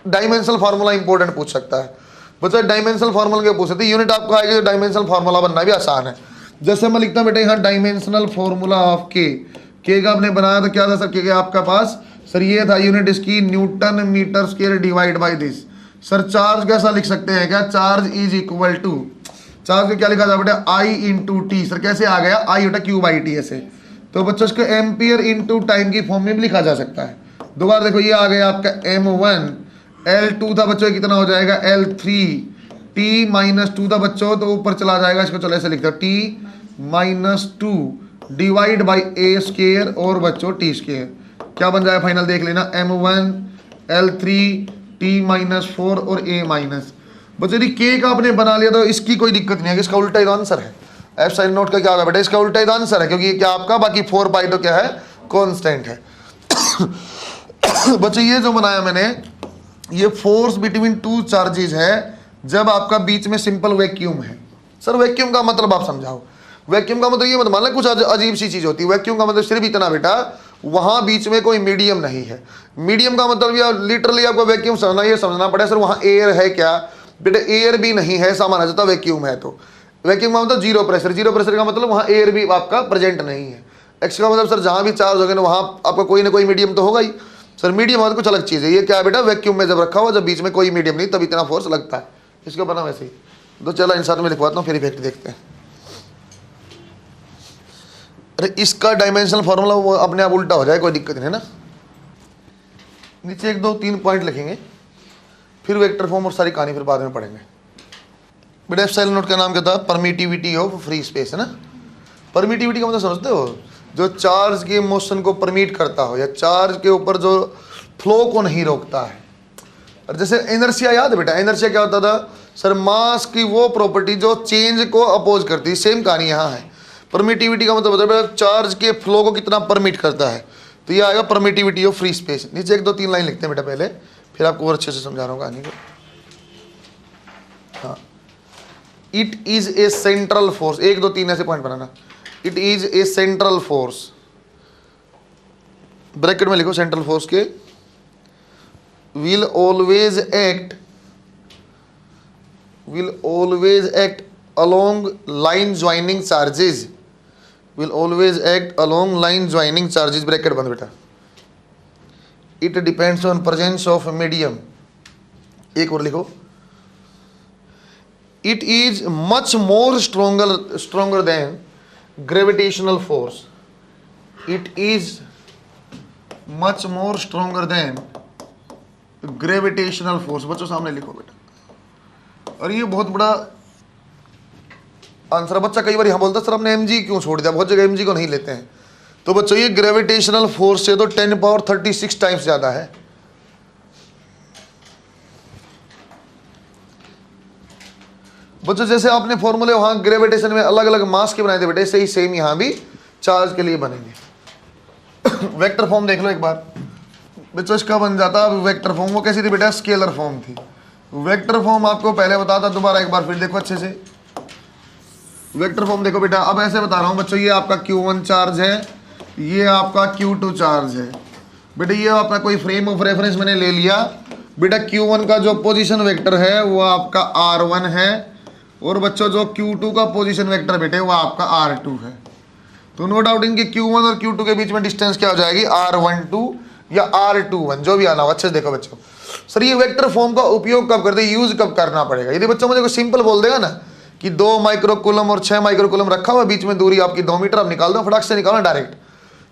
डायमेंशनल फार्मूला इंपॉर्टेंट पूछ सकता है। बच्चों डायमेंशनल फार्मूला क्या पूछ सकते हैं, यूनिट आपको आएगी, डायमेंशनल फार्मूला बनना भी आसान है। जैसे मैं लिखता हूँ बेटा यहाँ डायमेंशनल फार्मूला ऑफ K का आपने बनाया तो क्या था सर, K आपका पास सर ये था, यूनिट इसकी newton metre square divide by this. Sir charge कैसा लिख सकते हैं क्या, charge is equal to, charge को क्या लिखा जाए बेटा I × T। सर कैसे आ गया, I होता Q/T ऐसे, तो बच्चों इसको एम्पियर इंटू टाइम की फॉर्म में भी लिखा जा सकता है। दोबारा देखो ये आ गया आपका M1, L2 था बच्चों, कितना हो जाएगा L3, T-2 था बच्चों, तो ऊपर चला जाएगा, इसको चलो ऐसे लिखते हो T-2 divide by A square और बच्चों T स्क्वायर, क्या बन जाएगा फाइनल देख लेना, M1 L3 T-4 और A-। बच्चों यदि K का आपने बना लिया तो इसकी कोई दिक्कत नहीं है, इसका उल्टा ही आंसर है। एप्सिलॉन नॉट का क्या होगा बेटा, इसका उल्टा ही आंसर है, क्योंकि ये क्या आपका बाकी 4 पाई तो क्या है कांस्टेंट है। बच्चों ये जो बनाया मैंने, ये फोर्स बिटवीन टू चार्जेस है जब आपका बीच में सिंपल वैक्यूम है। सर वैक्यूम का मतलब आप समझाओ। वैक्यूम का मतलब ये मत मान लो कुछ अजीब सी चीज होती है। वैक्यूम का मतलब सिर्फ इतना बेटा, वहां बीच में कोई मीडियम नहीं है। मीडियम का मतलब ये लिटरली आपको वैक्यूम समझना, ये समझना पड़ेगा सर वहां एयर है क्या, बेटा एयर भी नहीं है, ऐसा माना जाता वैक्यूम है। तो वैक्यूम का मतलब जीरो प्रेशर, जीरो प्रेशर का मतलब वहां एयर भी आपका प्रेजेंट नहीं है। एक्स का मतलब सर जहां भी चार्ज होगा ना वहां आपका कोई ना कोई मीडियम तो होगा ही। सर मीडियम मतलब कुछ अलग चीज है। ये क्या है बेटा, वैक्यूम में जब रखा हुआ, जब बीच में कोई मीडियम नहीं तब इतना फोर्स लगता है। इसको बना वैसे ही। तो चलो इन साथ में लिखवाता हूँ, फिर इफेक्ट देखते हैं। अरे इसका डायमेंशनल फॉर्मूला वो अपने आप उल्टा हो जाए, कोई दिक्कत नहीं है ना। नीचे 1 2 3 पॉइंट लिखेंगे, फिर वेक्टर फॉर्म और सारी कहानी फिर बाद में पढ़ेंगे। बेटा एप्सिलॉन नॉट का नाम क्या था, परमिटिविटी ऑफ फ्री स्पेस है ना। परमिटिविटी का मतलब समझते हो, जो चार्ज के मोशन को परमिट करता हो या चार्ज के ऊपर जो फ्लो को नहीं रोकता है। और जैसे इनर्शिया याद है बेटा, इनर्शिया क्या होता था सर, मास की वो प्रॉपर्टी जो चेंज को अपोज करती है। सेम कहानी यहाँ है। परमिटिविटी का मतलब होता है चार्ज के फ्लो को कितना परमिट करता है, तो ये आएगा परमिटिविटी ऑफ फ्री स्पेस। नीचे 1 2 3 लाइन लिखते हैं बेटा पहले, फिर आपको और अच्छे से समझा रहा हूँ कहानी को। हाँ, it is a central force, 1 2 3 ऐसे point banana. It is a central force, bracket में लिखो सेंट्रल फोर्स के, will always act along line joining charges, will always act along line joining charges, bracket बंद बेटा। it depends on presence of medium, एक और लिखो, it is much more stronger than gravitational force, it is much more stronger than gravitational force. बच्चों सामने लिखो बेटा। और ये बहुत बड़ा आंसर है। बच्चा कई बार यहाँ बोलता सर हमने mg क्यों छोड़ दिया, बहुत जगह mg को नहीं लेते हैं। तो बच्चों ये ग्रेविटेशनल फोर्स से तो 10⁻36 टाइम्स ज्यादा है। बच्चों जैसे आपने फॉर्मूले वहां ग्रेविटेशन में अलग अलग मास के बनाए थे बेटे, ऐसे ही सेम यहां भी चार्ज के लिए बनेंगे। वेक्टर फॉर्म देख लो एक बार बच्चों, इसका बन जाता है वेक्टर फॉर्म। वो कैसी थी बेटा, स्केलर फॉर्म थी। वेक्टर फॉर्म आपको पहले बताता, दोबारा एक बार फिर देखो अच्छे से। वेक्टर फॉर्म देखो बेटा, अब ऐसे बता रहा हूं बच्चों, ये आपका Q1 चार्ज है, ये आपका Q2 चार्ज है। बेटा ये आपका कोई फ्रेम ऑफ रेफरेंस मैंने ले लिया। बेटा Q1 का जो पोजीशन वेक्टर है वो आपका R1 है, और बच्चों जो Q2 का पोजीशन वेक्टर बेटे वो आपका R2 है। तो नो डाउट इनके Q1 और Q2 के बीच में डिस्टेंस क्या हो जाएगी, R12 या R21, जो भी आना हो। अच्छे से देखो बच्चों, सर ये वेक्टर फॉर्म का उपयोग कब करते हैं, यूज कब करना पड़ेगा। यदि बच्चों मुझे कोई सिंपल बोल देगा ना कि 2 माइक्रोकूलम और 6 माइक्रोकूलम रखा हुआ, बीच में दूरी आपकी 2 मीटर, आप निकाल दो, फटाक से निकालना डायरेक्ट,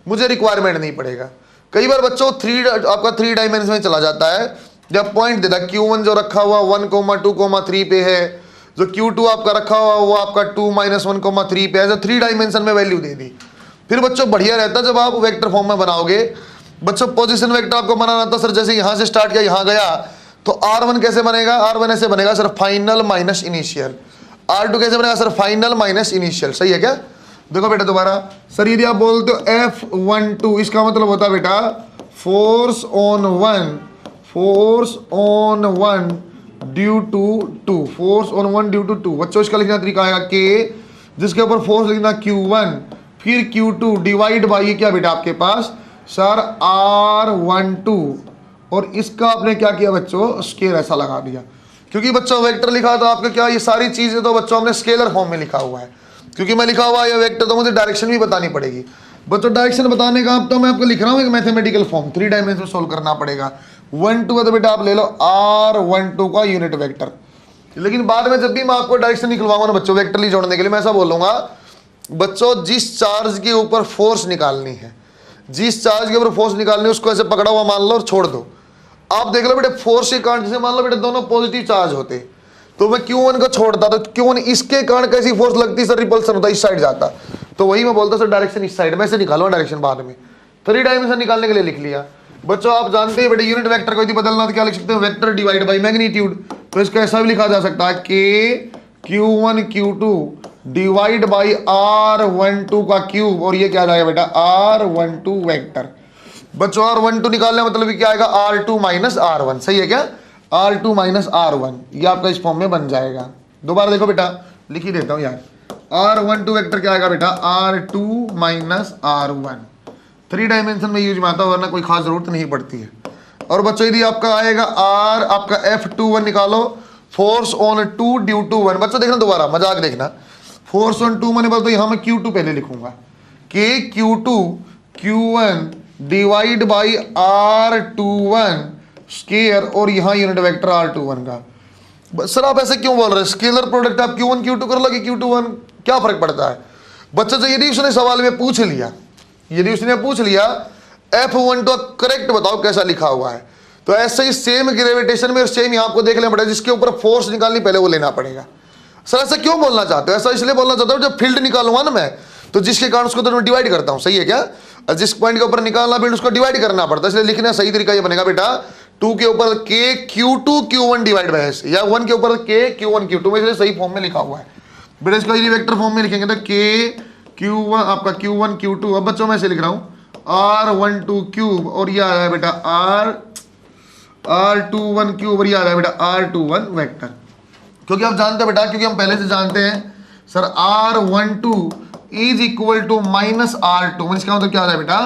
मुझे रिक्वायरमेंट नहीं पड़ेगा। कई बार बच्चों आपका 3 डायमेंशन में चला जाता है, जब पॉइंट देता है Q1 जो रखा हुआ 1,2,3 पे है, जो Q2 आपका रखा हुआ वो आपका 2 - 1,3 पे है, जो 3 डायमेंशन में वैल्यू दे दी। फिर बच्चों बढ़िया रहता जब आप वेक्टर फॉर्म में बनाओगे। बच्चों पोजीशन वेक्टर आपको बनाना था सर, जैसे यहां से स्टार्ट किया यहां गया, तो R1 कैसे बनेगा, R1 ऐसे बनेगा sir, final minus initial. R2 कैसे बनेगा सर, फाइनल माइनस इनिशियल। सही है क्या? देखो बेटा दोबारा, सर यदि आप बोलते हो F12, इसका मतलब होता है बेटा force on one due to 2, force on 1 due to 2। बच्चों इसका लिखना तरीका आएगा K, जिसके ऊपर फोर्स लिखना Q1, फिर Q2 डिवाइड बाई क्या बेटा आपके पास सर R12, और इसका आपने क्या किया बच्चों, स्केल ऐसा लगा दिया। क्योंकि बच्चों वेक्टर लिखा तो आपके क्या, ये सारी चीजें तो बच्चों हमने स्केलर फॉर्म में लिखा हुआ है। क्योंकि मैं लिखा हुआ है ये वेक्टर, तो मुझे डायरेक्शन भी बतानी पड़ेगी। बच्चों डायरेक्शन बताने का अब तो मैं आपको लिख रहा हूँ एक मैथमेटिकल फॉर्म, 3 डायमेंशन में सोल्व करना पड़ेगा। 1 2 तो बेटा आप ले लो R12 का यूनिट वेक्टर। लेकिन बाद में जब भी मैं आपको डायरेक्शन निकलवाऊंगा ना बच्चों वेक्टर जोड़ने के लिए, मैं ऐसा बोलूंगा बच्चों जिस चार्ज के ऊपर फोर्स निकालनी है, जिस चार्ज के ऊपर फोर्स निकालनी है उसको ऐसे पकड़ा हुआ मान लो और छोड़ दो। आप देख लो बेटे फोर्स के कारण, जैसे मान लो बेटे दोनों पॉजिटिव चार्ज होते तो मैं Q1 को छोड़ता तो Q1 इसके कारण कैसी फोर्स लगती सर, रिपल्सन होता, इस साइड जाता। तो वही मैं बोलता सर डायरेक्शन इस साइड में से निकालो, डायरेक्शन बाद में 3 डायमेंशन निकालने के लिए लिख लिया। बच्चों आप जानते हैं बेटे यूनिट वेक्टर को यदि बदलना तो क्या लिख सकते हैं, वेक्टर डिवाइड बाई मैग्नीट्यूड। तो इसका ऐसा भी लिखा जा सकता है K Q1 Q2 divide by R12 का क्यूब, और ये क्या आ जाएगा बेटा R12 वेक्टर। बच्चों R12 निकालने मतलब क्या आएगा R2 माइनस R1, सही है क्या, R2 माइनस R1, ये आपका इस फॉर्म में बन जाएगा। दोबारा देखो बेटा, लिख ही देता हूं यार, R12 वेक्टर क्या आएगा बेटा R2 माइनस R1, 3 डायमेंशन में यूज में आता है, वरना कोई खास जरूरत नहीं पड़ती है। और बच्चों यदि आपका आएगा R, आपका F21 निकालो, फोर्स ऑन 2 ड्यू टू 1। बच्चों देखना दोबारा, मजाक देखना, फोर्स ऑन 2 मैंने बोल तो यहां मैं Q2 पहले लिखूंगा, K Q2 Q1 divide by R21 square, और यहां यूनिट वेक्टर R21 का। सर आप ऐसे क्यों बोल रहे हैं, स्केलर प्रोडक्ट आप Q1 Q2 कर लो कि Q21, क्या फर्क पड़ता है। बच्चों से यदि उसने सवाल में पूछ लिया, यदि उसने पूछ लिया F12 करेक्ट बताओ कैसा लिखा हुआ है, तो ऐसे ही सेम ग्रेविटेशन में सेम यहाँ आपको देख लेना पड़ेगा, जिसके ऊपर फोर्स निकालनी पहले वो लेना पड़ेगा। सर ऐसा क्यों बोलना चाहते हो, ऐसा इसलिए बोलना चाहता हूँ जब फील्ड निकालूंगा ना मैं, तो जिसके कारण उसको तो मैं डिवाइड करता हूँ, सही है क्या, जिस पॉइंट के ऊपर निकालना फील्ड उसको डिवाइड करना पड़ता है, इसलिए लिखना सही तरीका ये बनेगा बेटा 2 के ऊपर K Q2 Q1 divide by S, या 1 के ऊपर K Q1 Q2 में, इसलिए सही फॉर्म में लिखा हुआ है बेटा। इसका यदि वेक्टर फॉर्म में लिखेंगे तो K Q1 आपका Q1 Q2, अब बच्चों मैं से लिख रहा हूँ R12 क्यूब, और ये आ रहा है बेटा R21 क्यूब, और ये आ रहा है बेटा R21 वेक्टर। क्योंकि आप जानते हैं बेटा, क्योंकि हम पहले से जानते हैं sir R12 is equal to minus R2, इसका मतलब क्या आ रहा है बेटा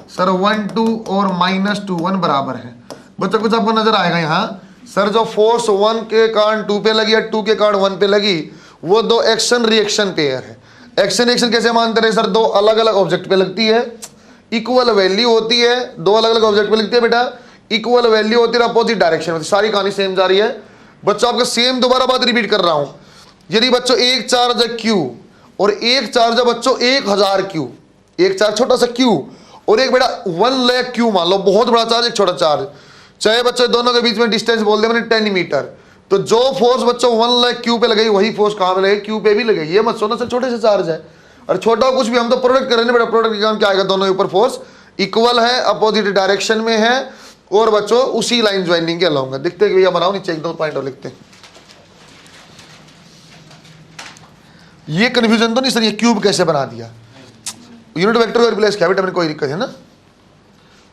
सर 1 2 और माइनस 2 1 बराबर है। बच्चों कुछ आपको नजर आएगा यहाँ, सर जो फोर्स 1 के कारण 2 पे लगी या 2 के कारण 1 पे लगी, वो दो एक्शन रिएक्शन पेयर है। एक्शन रिएक्शन कैसे मानते रहे सर, दो अलग अलग ऑब्जेक्ट पे लगती है, इक्वल वैल्यू होती है, दो अलग अलग ऑब्जेक्ट पे लिखते हैं बेटा, इक्वल वैल्यू होती है, अपोजिट डायरेक्शन होती है, सारी कहानी सेम जा रही है। बच्चों आपका सेम दोबारा बात रिपीट कर रहा हूं, यदि बच्चों एक चार्ज है Q और एक चार्ज है बच्चों 1000 Q, एक चार्ज छोटा सा Q और एक बेटा 1 लाख Q, मान लो बहुत बड़ा चार्ज एक छोटा चार्ज, चाहे बच्चों दोनों के बीच में डिस्टेंस बोल दे मैंने 10 मीटर, तो जो फोर्स बच्चों 1 लाख Q पे लगेगी वही फोर्स कहां पे लगेगी, Q पे भी लगेगी। ये मत सोचना सर छोटे से चार्ज है, और छोटा कुछ भी, हम तो प्रोडक्ट कर रहे हैं बेटा, प्रोडक्ट के कारण क्या आएगा, दोनों के ऊपर फोर्स इक्वल है, अपोजिट डायरेक्शन में है, और बच्चों उसी लाइन ज्वाइनिंग के अलोंग है। दिखते भैया बनाओ नीचे एक दो पॉइंट और लिखते हैं। ये कंफ्यूजन तो नहीं सर, ये क्यूब कैसे बना दिया, यूनिट वेक्टर को रिप्लेस किया बेटा मैंने, कोई दिक्कत है ना।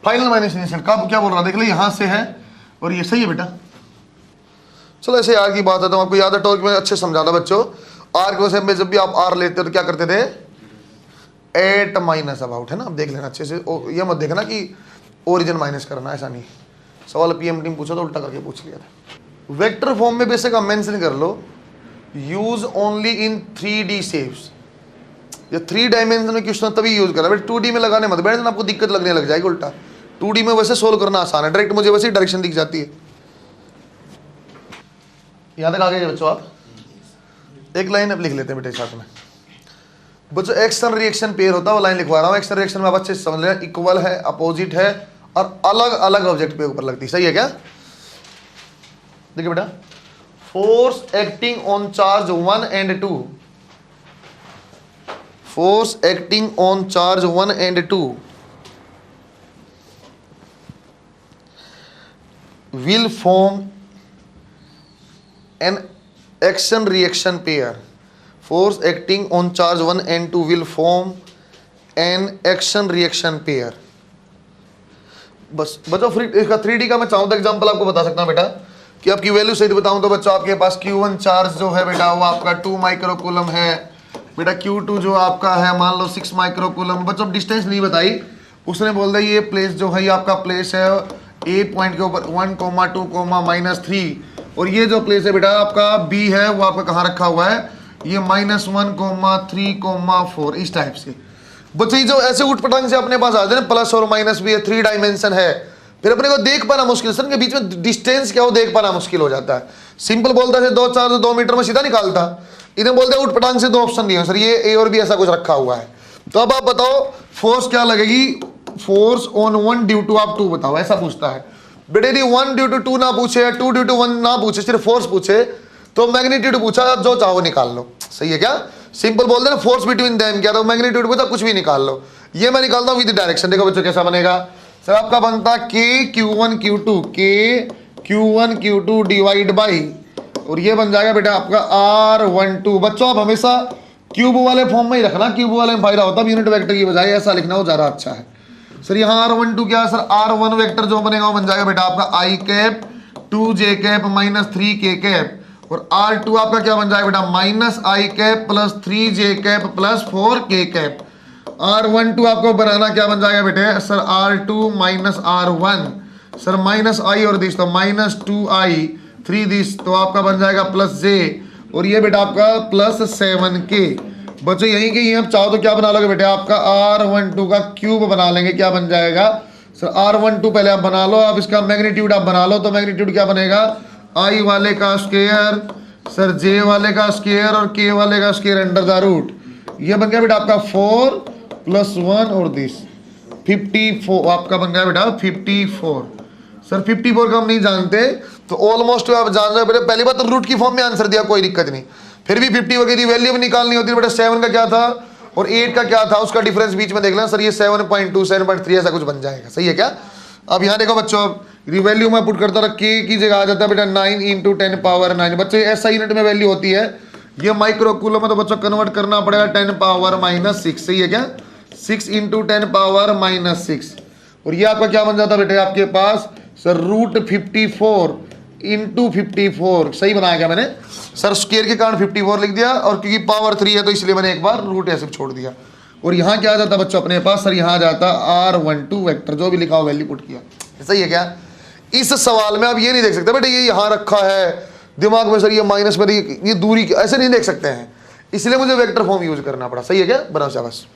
फाइनल माइनस इनिशियल कब क्या बोल रहा देख लो, यहां से है और ये सही है बेटा। चलो ऐसे आर की बात है तो आपको याद है टॉपिक में अच्छे समझा था बच्चों, आर के में जब भी आप आर लेते हो तो क्या करते थे, एट माइनस अबाउट, है ना। अब देख लेना अच्छे से, ये मत देखना कि ओरिजिन माइनस करना, ऐसा नहीं। सवाल पीएम टीम पूछा तो उल्टा करके पूछ लिया था। वेक्टर फॉर्म में बेसिक आप मेंशन कर लो, use only in 3D shapes, ये 3 डायमेंशन में क्वेश्चन तभी यूज करना बेटा, 2D में लगाने मत बैठ, आपको दिक्कत लगने लग जाएगी उल्टा। 2D में वैसे सोल्व करना आसान है, डायरेक्ट मुझे वैसे ही डायरेक्शन दिख जाती है। यहां तक आ गए बच्चों, आप एक लाइन अब लिख लेते हैं बेटे साथ में बच्चों। एक्शन रिएक्शन पेयर होता है, वो लाइन लिखवा रहा हूँ। एक्शन रिएक्शन में आप अच्छे से समझ लें, इक्वल है, अपोजिट है, और अलग अलग ऑब्जेक्ट पे ऊपर लगती है, सही है क्या। देखिए बेटा, force acting on charge 1 and 2, force acting on charge 1 and 2 will form an action reaction pair. Force acting on charge 1 and 2 will form an action reaction pair. बस बच्चों इसका 3D का मैं चाहूँ तो एग्जाम्पल आपको बता सकता हूँ बेटा, कि आपकी वैल्यू सही बताऊँ तो बच्चों आपके पास Q1 चार्ज जो है बेटा वो आपका 2 माइक्रोकूलम है बेटा, Q2 जो आपका है मान लो 6 माइक्रोकूलम। बच्चों डिस्टेंस नहीं बताई, उसने बोल दिया ये प्लेस जो है ये आपका प्लेस है ए पॉइंट के ऊपर 1, 2, -3, और ये जो प्लेस है बेटा आपका B है वो आपका कहाँ रखा हुआ है, ये -1, 3, 4, इस टाइप से। बच्चे जो ऐसे उठ पटांग से अपने पास आ जाए प्लस और माइनस भी है, 3 डायमेंशन है, फिर अपने को देख पाना मुश्किल, सर के बीच में डिस्टेंस क्या हो देख पाना मुश्किल हो जाता है। सिंपल बोलता है 2 चार्ज 2 मीटर में सीधा निकालता, इन्हें बोलते हैं उठ पटांग से 2 ऑप्शन दिए सर, ये ए और बी ऐसा कुछ रखा हुआ है। तो अब आप बताओ फोर्स क्या लगेगी, फोर्स ऑन 1 ड्यू टू आप 2 बताओ, ऐसा पूछता है बेटे। यदि 1 ड्यू टू 2 ना पूछे या 2 ड्यू टू 1 ना पूछे, सिर्फ फोर्स पूछे तो मैग्नीट्यूड पूछा, जो चाहो निकाल लो, सही है क्या। सिंपल बोल देना फोर्स बिटवीन देम क्या, तो मैग्नीट्यूड पूछा कुछ भी निकाल लो। ये मैं निकालता हूँ विद डायरेक्शन, देखो बच्चों कैसा बनेगा सर, आपका बनता K Q1 Q2, K Q1 Q2 divide by, और ये बन जाएगा बेटा आपका R12। बच्चों आप हमेशा क्यूब वाले फॉर्म में ही रखना, क्यूब वाले में फायदा होता है, यूनिट वेक्टर की बजाय ऐसा लिखना वो ज्यादा अच्छा है। सर यहाँ R12 क्या है सर, R1 वेक्टर जो बनेगा वो बन जाएगा बेटा आपका I cap 2j cap minus 3k cap, और R2 आपका क्या बन जाएगा बेटा minus I cap plus 3j cap plus 4k cap. R12 आपको बनाना क्या बन जाएगा बेटे sir R2 minus R1, sir minus I और दिस तो माइनस 2I 3 दिस तो आपका बन जाएगा प्लस j, और ये बेटा आपका प्लस 7k। बच्चों यहीं के ये आप चाहो तो क्या बना लोगे बेटे आपका R12 का क्यूब बना लेंगे, क्या बन जाएगा सर R12 पहले आप बना लो, अब इसका मैग्नीट्यूड आप बना लो, तो मैग्नीट्यूड क्या बनेगा I वाले का स्क्वायर सर j वाले का स्क्वायर और k वाले का स्क्वायर अंडर द रूट, ये बन गया बेटा आपका 4 + 1 और दिस 54 आपका बन गया बेटा 54। सर 54 का हम नहीं जानते तो ऑलमोस्ट आप जान रहे हो, पहली बात तो रूट की फॉर्म में आंसर दिया कोई दिक्कत नहीं, फिर भी 50 वगैरह वैल्यू भी निकालनी होती है बेटा। 7 का क्या था और 8 का क्या था, उसका डिफरेंस बीच में देख लेना सर, ये 7.2 7.3 ऐसा कुछ बन जाएगा, सही है क्या। अब यहाँ देखो बच्चों, अब वैल्यू मैं पुट करता रहा, k की जगह आ जाता है बेटा 9 × 10⁻9। बच्चों ऐसा यूनिट में वैल्यू होती है, ये माइक्रो कूलम में तो बच्चों कन्वर्ट करना पड़ेगा 10⁻6, सही है क्या, 6 × 10⁻6, और ये आपका क्या बन जाता बेटे आपके पास सर √54 × 54, सही बनाया क्या मैंने सर, स्क्वायर के कारण 54 लिख दिया, और क्योंकि पावर 3 है तो इसलिए मैंने एक बार रूट ऐसे छोड़ दिया। और यहाँ क्या आ जाता बच्चों अपने पास सर, यहाँ आ जाता R12 वेक्टर, जो भी लिखा हो वैल्यू पुट किया, सही है क्या। इस सवाल में आप ये नहीं देख सकते बेटे ये यहाँ रखा है दिमाग में सर, ये माइनस में ये दूरी ऐसे नहीं देख सकते हैं, इसलिए मुझे वेक्टर फॉर्म यूज करना पड़ा, सही है क्या, बनाओ शाबाश।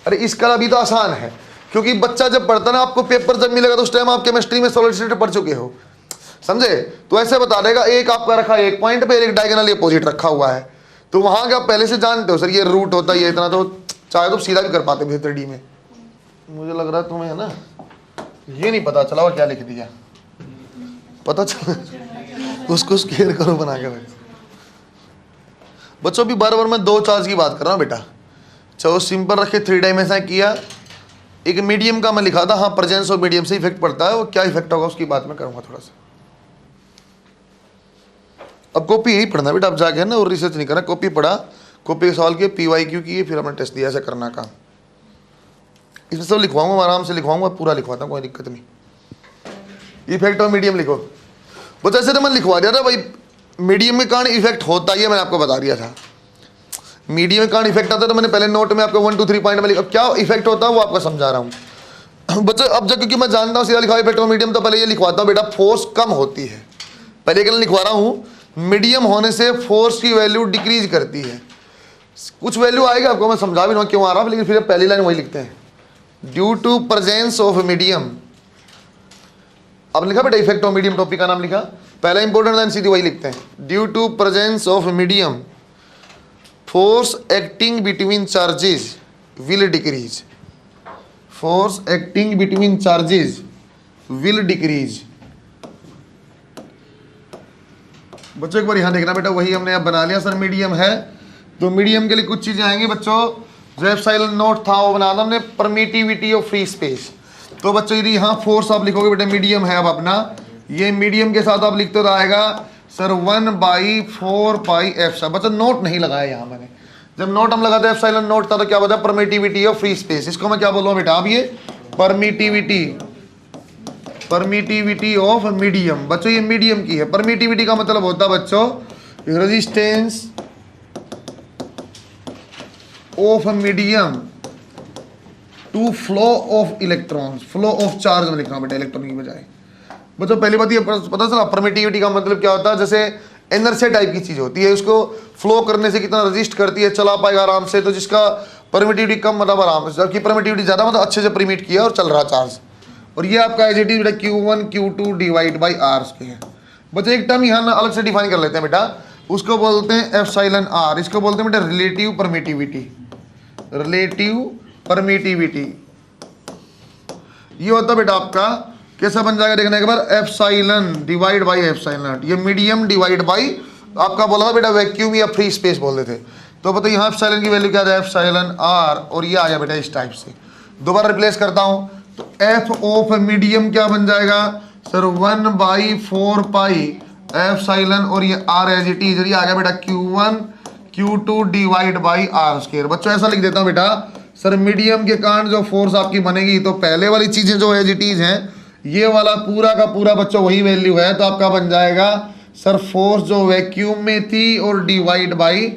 अरे इसका अभी तो आसान है, क्योंकि बच्चा जब पढ़ता ना, आपको पेपर जब मिलेगा तो उस टाइम आप केमिस्ट्री में सॉलिड स्टेट पढ़ चुके हो, समझे, तो ऐसे बता देगा एक आपका रखा एक पॉइंट पे, एक डायगोनल अपोजिट रखा हुआ है, तो वहां का पहले से जानते हो सर ये रूट होता है, ये इतना, तो चाहे तो सीधा भी कर पाते बेहतर डी में। मुझे लग रहा है तुम्हें है ना ये नहीं पता चला क्या लिख दिया, पता चला उसको स्क्वायर करो बना के रख। बच्चों भी बार बार मैं 2 चार्ज की बात कर रहा हूँ बेटा, चलो सिंपल रखे 3 डायमेंशन किया, एक मीडियम का मैं लिखा था, हाँ प्रेजेंस ऑफ मीडियम से इफेक्ट पड़ता है, वो क्या इफेक्ट होगा उसकी बात मैं करूंगा थोड़ा सा। अब कॉपी यही पढ़ना बेटा, अब जाके है ना और रिसर्च नहीं करना, कॉपी पढ़ा, कॉपी के सवाल किए, PYQ किए, फिर हमने टेस्ट दिया, ऐसा करना काम। इसमें सब लिखवाऊंगा, आराम से लिखवाऊंगा, पूरा लिखवाता हूँ, कोई दिक्कत नहीं। इफेक्ट ऑफ मीडियम लिखो, बस ऐसे तो मैं लिखवा दिया था भाई, मीडियम में कारण इफेक्ट होता ही है, मैंने आपको बता दिया था, मीडियम में कारण इफेक्ट आता है, तो मैंने पहले नोट में आपको 1 2 3 पॉइंट में लिखा, क्या इफेक्ट होता है वो आपको समझा रहा हूँ बच्चों। अब जब क्योंकि मैं जानता हूँ सीधा लिखा इफेक्ट ऑफ मीडियम, तो पहले ये लिखवाता हूँ बेटा फोर्स कम होती है, पहले क्या लिखवा रहा हूँ, मीडियम होने से फोर्स की वैल्यू डिक्रीज करती है, कुछ वैल्यू आएगा आपको मैं समझा भी नहीं क्यों आ रहा हूँ, लेकिन फिर पहली लाइन वही लिखते हैं, due to presence of medium. अब लिखा बेटा इफेक्ट ऑफ मीडियम, टॉपिक का नाम लिखा, पहला इंपॉर्टेंट लाइन सीधी वही लिखते हैं, due to presence of medium force acting between charges will decrease, force acting between charges will decrease. बच्चों एक बार यहाँ देखना बेटा, वही हमने अब बना लिया सर, मीडियम है तो मीडियम के लिए कुछ चीजें आएंगी बच्चों, जो एप्सिलॉन नोट था वो बना दो हमने, परमिटिविटी ऑफ फ्री स्पेस। तो बच्चों यदि यहाँ फोर्स आप लिखोगे बेटा मीडियम है, अब अपना ये मीडियम के साथ आप लिखते तो आएगा सर 1/4πf। बच्चों नोट नहीं लगाया यहाँ मैंने, जब नोट हम लगाते एप्सिलॉन नोट था तो क्या बताया परमिटिविटी ऑफ फ्री स्पेस, इसको मैं क्या बोल रहा हूँ बेटा, अब ये परमिटिविटी ऑफ मीडियम। बच्चों ये मीडियम की है, परमिटिविटी का मतलब होता है बच्चों resistance of medium to flow of electrons, flow of charge में लिखना बेटा इलेक्ट्रॉन की बजाय। बच्चों पहली बात ये पता चला परमिटिविटी का मतलब क्या होता है, जैसे इनर्शिया टाइप की चीज होती है, उसको फ्लो करने से कितना रेजिस्ट करती है, चला पाएगा आराम से, तो जिसका परमिटिविटी कम मतलब आराम से, जबकि परमिटिविटी ज्यादा मतलब अच्छे से परमिट किया और चल रहा चार्ज। और ये आपका एज इट इज बेटा Q1 Q2 divide by R पे है। बच्चों एक टर्म यहाँ अलग से डिफाइन कर लेते हैं बेटा, उसको बोलते हैं एप्सिलॉन R, इसको बोलते हैं बेटा रिलेटिव परमिटिविटी, रिलेटिव परमिटिविटी। ये होता है बेटा आपका कैसा बन जाएगा देखना एक बार, epsilon divide by epsilon nought, ये मीडियम डिवाइड बाई आपका बोला था बेटा वैक्यूम या फ्री स्पेस बोलते थे, तो बताइए यहाँ एप्सिलॉन की वैल्यू क्या है, एप्सिलॉन R, और ये आ जाए बेटा इस टाइप से। दोबारा रिप्लेस करता हूँ तो एफ ऑफ मीडियम क्या बन जाएगा सर 1/4π एप्सिलॉन, और ये R एज इट इज, ये आ गया बेटा Q1 Q2 divide by r square. बच्चों ऐसा लिख देता हूं बेटा, सर मीडियम के कारण जो फोर्स आपकी बनेगी, तो पहले वाली चीजें जो एज इट इज हैं, ये वाला पूरा का पूरा बच्चों वही वैल्यू है, तो आपका बन जाएगा सर फोर्स जो वैक्यूम में थी और डिवाइड बाई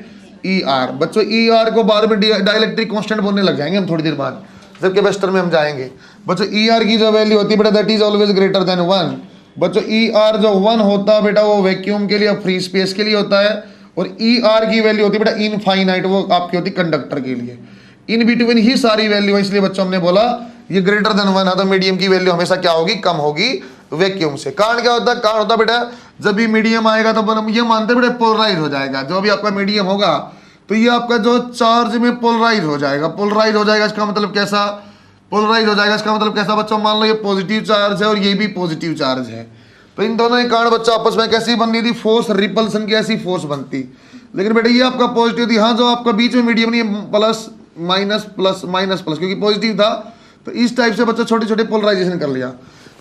ई आर। बच्चों ई आर को बाद में डाइलेक्ट्रिक कांस्टेंट बोलने लग जाएंगे हम थोड़ी देर बाद, जब कैपेसिटर में हम जाएंगे। बच्चों ई आर की जो वैल्यू होती है बेटा, that is always greater than 1। बच्चों ई आर जो 1 होता है बेटा, वो वैक्यूम के लिए, फ्री स्पेस के लिए होता है, और ई आर की वैल्यू होती है बेटा इनफाइनाइट, वो आपकी होती है कंडक्टर के लिए। इन बिटवीन ही सारी वैल्यू है, इसलिए बच्चों हमने बोला ये ग्रेटर देन 1 है, तो मीडियम की वैल्यू हमेशा क्या होगी, कम होगी वैक्यूम से। कारण क्या होता है, कारण होता है बेटा जब भी मीडियम आएगा तो हम ये मानते हैं बेटा पोलराइज हो जाएगा। जो भी आपका मीडियम होगा तो ये आपका जो चार्ज में पोलराइज हो जाएगा। पोलराइज हो जाएगा इसका मतलब कैसा, पोलराइज हो जाएगा इसका मतलब कैसा बच्चों, मान लो ये पॉजिटिव चार्ज है और ये भी पॉजिटिव चार्ज है, तो इन दोनों के कारण बच्चा आपस में कैसी बन रही थी, फोर्स रिपल्सन की ऐसी फोर्स बनती। लेकिन बेटा ये आपका पॉजिटिव थी, हाँ जो आपका बीच में मीडियम नहीं, plus minus plus minus plus, क्योंकि पॉजिटिव था तो इस टाइप से बच्चा छोटे छोटे पोलराइजेशन कर लिया।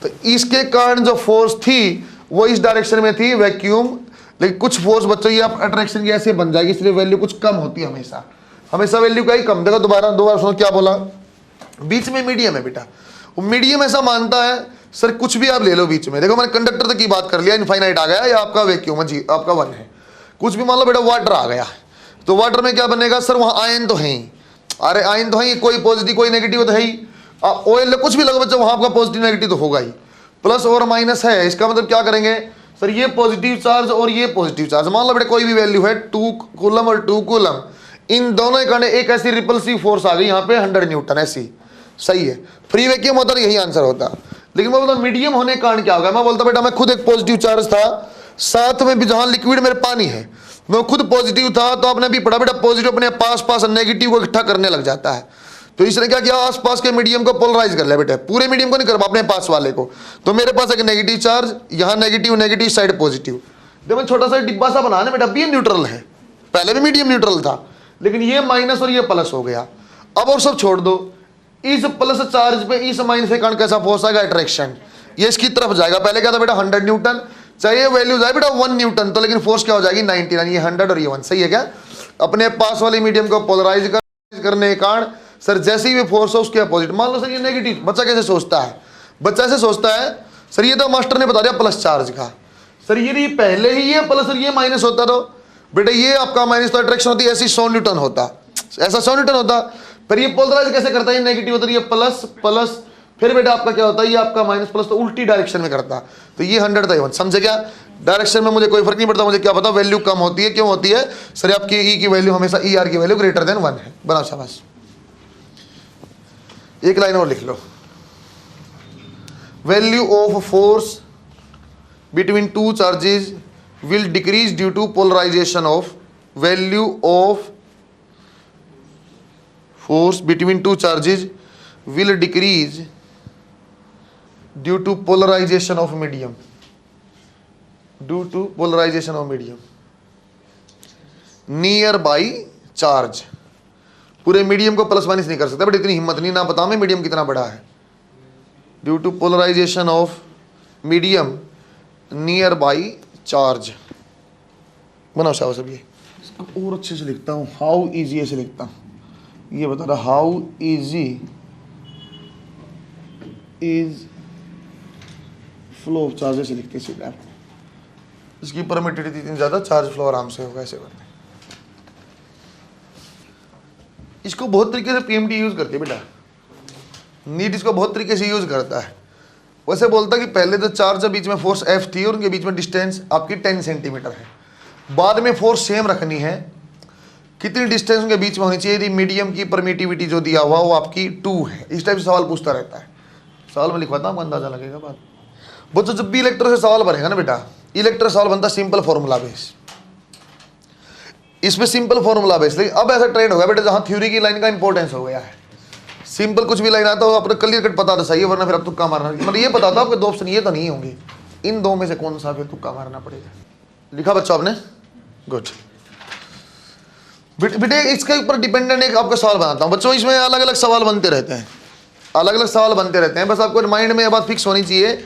तो इसके कारण जो फोर्स थी वो इस डायरेक्शन में थी वैक्यूम, लेकिन कुछ फोर्स बच्चों ये आप अट्रैक्शन की ऐसे बन जाएगी, इसलिए वैल्यू कुछ कम होती है हमेशा, हमेशा वैल्यू का ही कम। देखो दोबारा सुनो क्या बोला, बीच में मीडियम है बेटा, मीडियम ऐसा मानता है सर कुछ भी आप ले लो बीच में। देखो मैंने कंडक्टर तक की बात कर लिया, इनफाइनाइट आ गया, या आपका वैक्यूम जी आपका 1 है। कुछ भी मान लो बेटा वाटर आ गया, तो वाटर में क्या बनेगा सर, वहां आयन तो है ही, अरे आयन तो है ही, कोई पॉजिटिव कोई नेगेटिव तो है ही। ऑयल कुछ भी लगा बच्चा, वहां आपका पॉजिटिव नेगेटिव तो होगा ही, प्लस और माइनस है। इसका मतलब क्या करेंगे सर, ये पॉजिटिव चार्ज और ये पॉजिटिव चार्ज, मान लो बेटा कोई भी वैल्यू है 2 कूलम और 2 कूलम, इन दोनों के कारण एक ऐसी रिपल्सिव फोर्स आ गई यहाँ पे 100 न्यूटन ऐसी, सही है। फ्री वैक्यूम होता तो यही आंसर होता, लेकिन मैं बोलता मीडियम होने के कारण क्या होगा, मैं बोलता बेटा मैं खुद एक पॉजिटिव चार्ज था, साथ में भी जहां लिक्विड मेरे पानी है, मैं खुद पॉजिटिव था, तो आपने भी पढ़ा बेटा पॉजिटिव अपने पास पास नेगेटिव को इकट्ठा करने लग जाता है। तो इसने क्या किया, आसपास के मीडियम को पोलराइज कर लिया बेटा, पूरे मीडियम को नहीं कर अपने पास वाले को। तो मेरे पास एक नेगेटिव चार्ज, यहाँ नेगेटिव, नेगेटिव साइड पॉजिटिव, देखो छोटा सा डिब्बा सा बना बेटा, बी न्यूट्रल है, पहले भी मीडियम न्यूट्रल था, लेकिन ये माइनस और ये प्लस हो गया। अब और सब छोड़ दो, इस प्लस चार्ज पे इस माइनस के कारण कैसा फोर्स आएगा, अट्रैक्शन, ये इसकी तरफ जाएगा। पहले क्या था बेटा 100 न्यूटन, चाहिए वैल्यू जाए बेटा 1 न्यूटन, तो लेकिन फोर्स क्या हो जाएगी 99, ये 100 और ये 1, सही है क्या। अपने पास वाली मीडियम को पोलराइज करने के कारण सर जैसे ही भी फोर्स हो उसके अपोजिट, मान लो सर ये नेगेटिव, बच्चा कैसे सोचता है, बच्चा ऐसे सोचता है सर ये तो मास्टर ने बता दिया प्लस चार्ज का, सर ये पहले ही ये प्लस और ये माइनस होता, तो बेटा ये आपका माइनस, तो अट्रैक्शन होती है ऐसी 100 न्यूटन होता, ऐसा 100 न्यूटन होता। फिर ये पोलराइज कैसे करता है, नेगेटिव होता है, ये प्लस प्लस, फिर बेटा आपका क्या होता है, ये आपका माइनस प्लस, तो उल्टी डायरेक्शन में करता, तो ये 100 था ये 1, समझे क्या। डायरेक्शन में मुझे कोई फर्क नहीं पड़ता, मुझे क्या पता वैल्यू कम होती है, क्यों होती है सर, आपकी ई की वैल्यू हमेशा ई आर की वैल्यू ग्रेटर देन 1 है। बनाओ शाबाश, एक लाइन और लिख लो, value of force between 2 charges will decrease due to polarisation of, value of force between 2 charges will decrease due to polarisation of medium, due to polarisation of medium nearby charge. पूरे medium को plus minus नहीं कर सकता, but इतनी हिम्मत नहीं ना पता हमें मीडियम कितना बड़ा है। Due to polarisation of medium nearby charge, बनाओ शाबाश। सब ये इसको और अच्छे से लिखता हूँ, हाउ इजी ऐसे लिखता हूँ, ये बता रहा how easy is flow of charge, ऐसे लिखते सीधा, इसकी परमिटिविटी इतनी ज्यादा, चार्ज फ्लो आराम से होगा, ऐसे करते। इसको बहुत तरीके से पीएमटी यूज करती है बेटा, नीट इसको बहुत तरीके से यूज करता है। वैसे बोलता कि पहले तो चार्ज बीच में फोर्स एफ थी और उनके बीच में डिस्टेंस आपकी 10 सेंटीमीटर है, बाद में फोर्स सेम रखनी है, कितनी डिस्टेंस उनके बीच में होनी चाहिए, यदि मीडियम की परमिटिविटी जो दिया हुआ वो आपकी 2 है। इस टाइप से सवाल पूछता रहता है, सवाल में लिखवाता हूँ, अंदाजा लगेगा बात। बच्चों जब भी इलेक्ट्रो से सवाल बनेगा ना बेटा, इलेक्ट्रो सवाल बनता सिंपल फॉर्मूला बेस, इसमें सिंपल फॉर्मूला बेस। लेकिन अब ऐसा ट्रेंड हो गया बेटा जहां थ्योरी की लाइन का इंपॉर्टेंस हो गया है, सिंपल कुछ भी लाइन आता हो आपको क्लियर कट पता था सही है, वरना फिर अब तुक्का मारना, मतलब ये पता था आपके 2 ऑप्शन ये तो नहीं होंगे, इन 2 में से कौन सा फिर तुक्का मारना पड़ेगा। लिखा बच्चों आपने, गुड बेटे। इसके ऊपर डिपेंडेंट एक आपका सवाल बनाता हूँ बच्चों, इसमें अलग अलग सवाल बनते रहते हैं, अलग अलग सवाल बनते रहते हैं, बस आपको माइंड में ये बात फिक्स होनी चाहिए।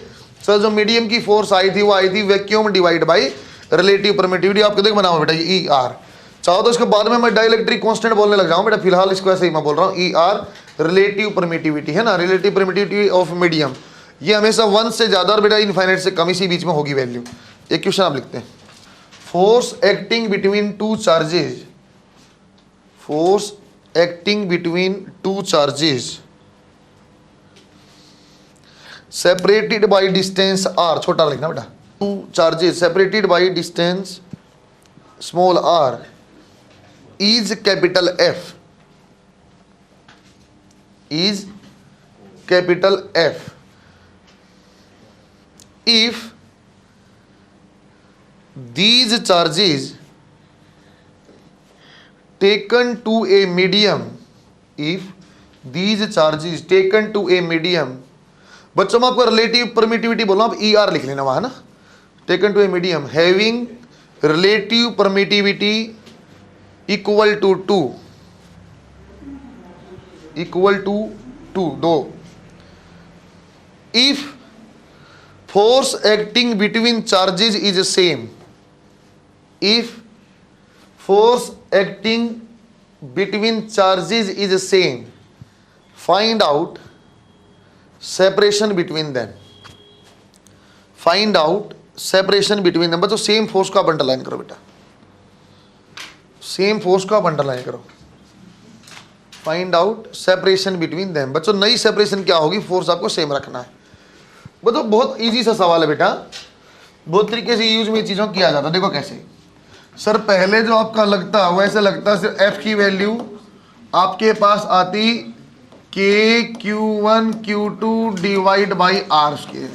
सर जो मीडियम की फोर्स आई थी वो आई थी vacuum divide by relative permittivity, आपको देख बनाओ बेटा ये ई आर, चाहो तो इसके बाद में मैं डाइलेक्ट्रिक कांस्टेंट बोलने लग जाऊं बेटा, फिलहाल इसको ऐसे ही मैं बोल रहा हूं। ई आर रिलेटिव परमिटिविटी है ना, रिलेटिव परमिटिविटी ऑफ मीडियम, ये हमेशा 1 से ज्यादा और बेटा इनफाइनाइट से कम इसी बीच में होगी वैल्यू। एक क्वेश्चन आप लिखते हैं, force acting between two charges, force acting between two charges separated by distance r, छोटा लिखना बेटा, two charges separated by distance small r is capital F, is capital F if these charges taken to a medium, if these charges taken to a medium, बच्चों में आपको relative permittivity बोलो, आप E R लिख लेना वहां ना, taken to a medium having relative permittivity equal to 2, equal to 2 दो, if force acting between charges is same, if force acting between charges is same, find out separation between them, find out separation between them. बच्चों same फोर्स को आप underline करो बेटा, same फोर्स को आप अंडरलाइन करो, find out separation between them. बच्चों नई सेपरेशन क्या होगी, फोर्स आपको सेम रखना है। बच्चों बहुत इजी सा सवाल है बेटा, बहुत तरीके से यूज में चीजों किया जाता है। देखो कैसे सर, पहले जो आपका लगता वैसे लगता सिर्फ एफ की वैल्यू आपके पास आती के Q1 Q2 divide by r square,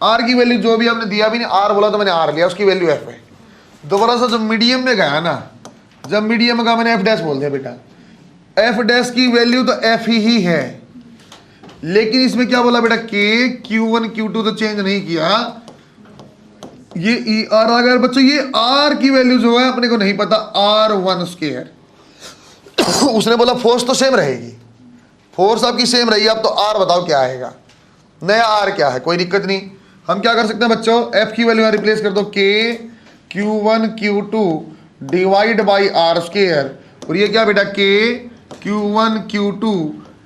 r की वैल्यू जो भी आपने दिया भी नहीं, आर बोला तो मैंने आर लिया, उसकी वैल्यू एफ है। दोबारा से जब मीडियम में गया ना, जब मीडियम में गया मैंने एफ डैश बोल दिया बेटा, एफ डैश की वैल्यू तो एफ ही है, लेकिन इसमें क्या बोला बेटा, के Q1 Q2 तो चेंज नहीं किया, ये ई आर आ गया। बच्चों ये आर की वैल्यू जो है अपने को नहीं पता, R1 स्क्वायर उसने बोला फोर्स तो सेम रहेगी, फोर्स आपकी सेम रहेगी, आप तो आर बताओ क्या आएगा, नया आर क्या है, कोई दिक्कत नहीं। हम क्या कर सकते हैं बच्चों, एफ की वैल्यू रिप्लेस कर दो, के Q1 Q2 divide by r square, और ये क्या बेटा, के Q1 Q2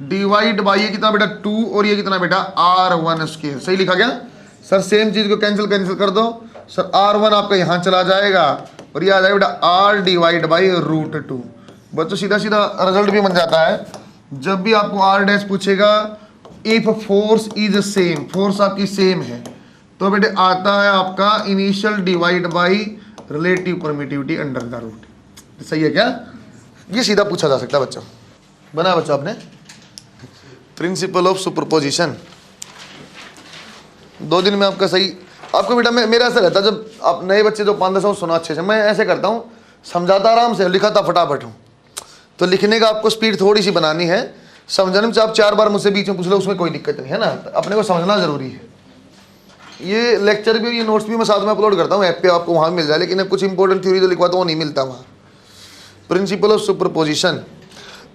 डिवाइड बाई ये कितना बेटा 2, और ये कितना बेटा R1 स्क्वायर। सही लिखा गया सर, सेम चीज को कैंसिल कर दो सर, R1 आपका यहाँ चला जाएगा और ये आ जाएगा बेटा R डिवाइड बाई √2। बच्चों सीधा सीधा रिजल्ट भी बन जाता है, जब भी आपको R डैश पूछेगा, if force is same, force आपकी सेम है, तो बेटे आता है आपका initial divide by relative permittivity under the root. सही है क्या, ये सीधा पूछा जा सकता है बच्चों। बना बच्चों आपने प्रिंसिपल ऑफ सुपरपोजिशन, 2 दिन में आपका सही। आपको बेटा मेरा ऐसा रहता है, जब आप नए बच्चे जो 5-10 सुना अच्छे से, मैं ऐसे करता हूँ, समझाता आराम से, लिखाता फटाफट हूँ, तो लिखने का आपको स्पीड थोड़ी सी बनानी है, समझने में आप 4 बार मुझसे बीच में पूछ लो, उसमें कोई दिक्कत नहीं है ना, अपने को समझना जरूरी है। ये लेक्चर भी और ये नोट्स भी मैं साथ में अपलोड करता हूँ ऐप पे, आपको वहाँ मिल जाए, लेकिन कुछ इंपॉर्टेंट थ्योरी जो लिखवाता हूँ वो नहीं मिलता वहाँ। प्रिंसिपल ऑफ सुपरपोजिशन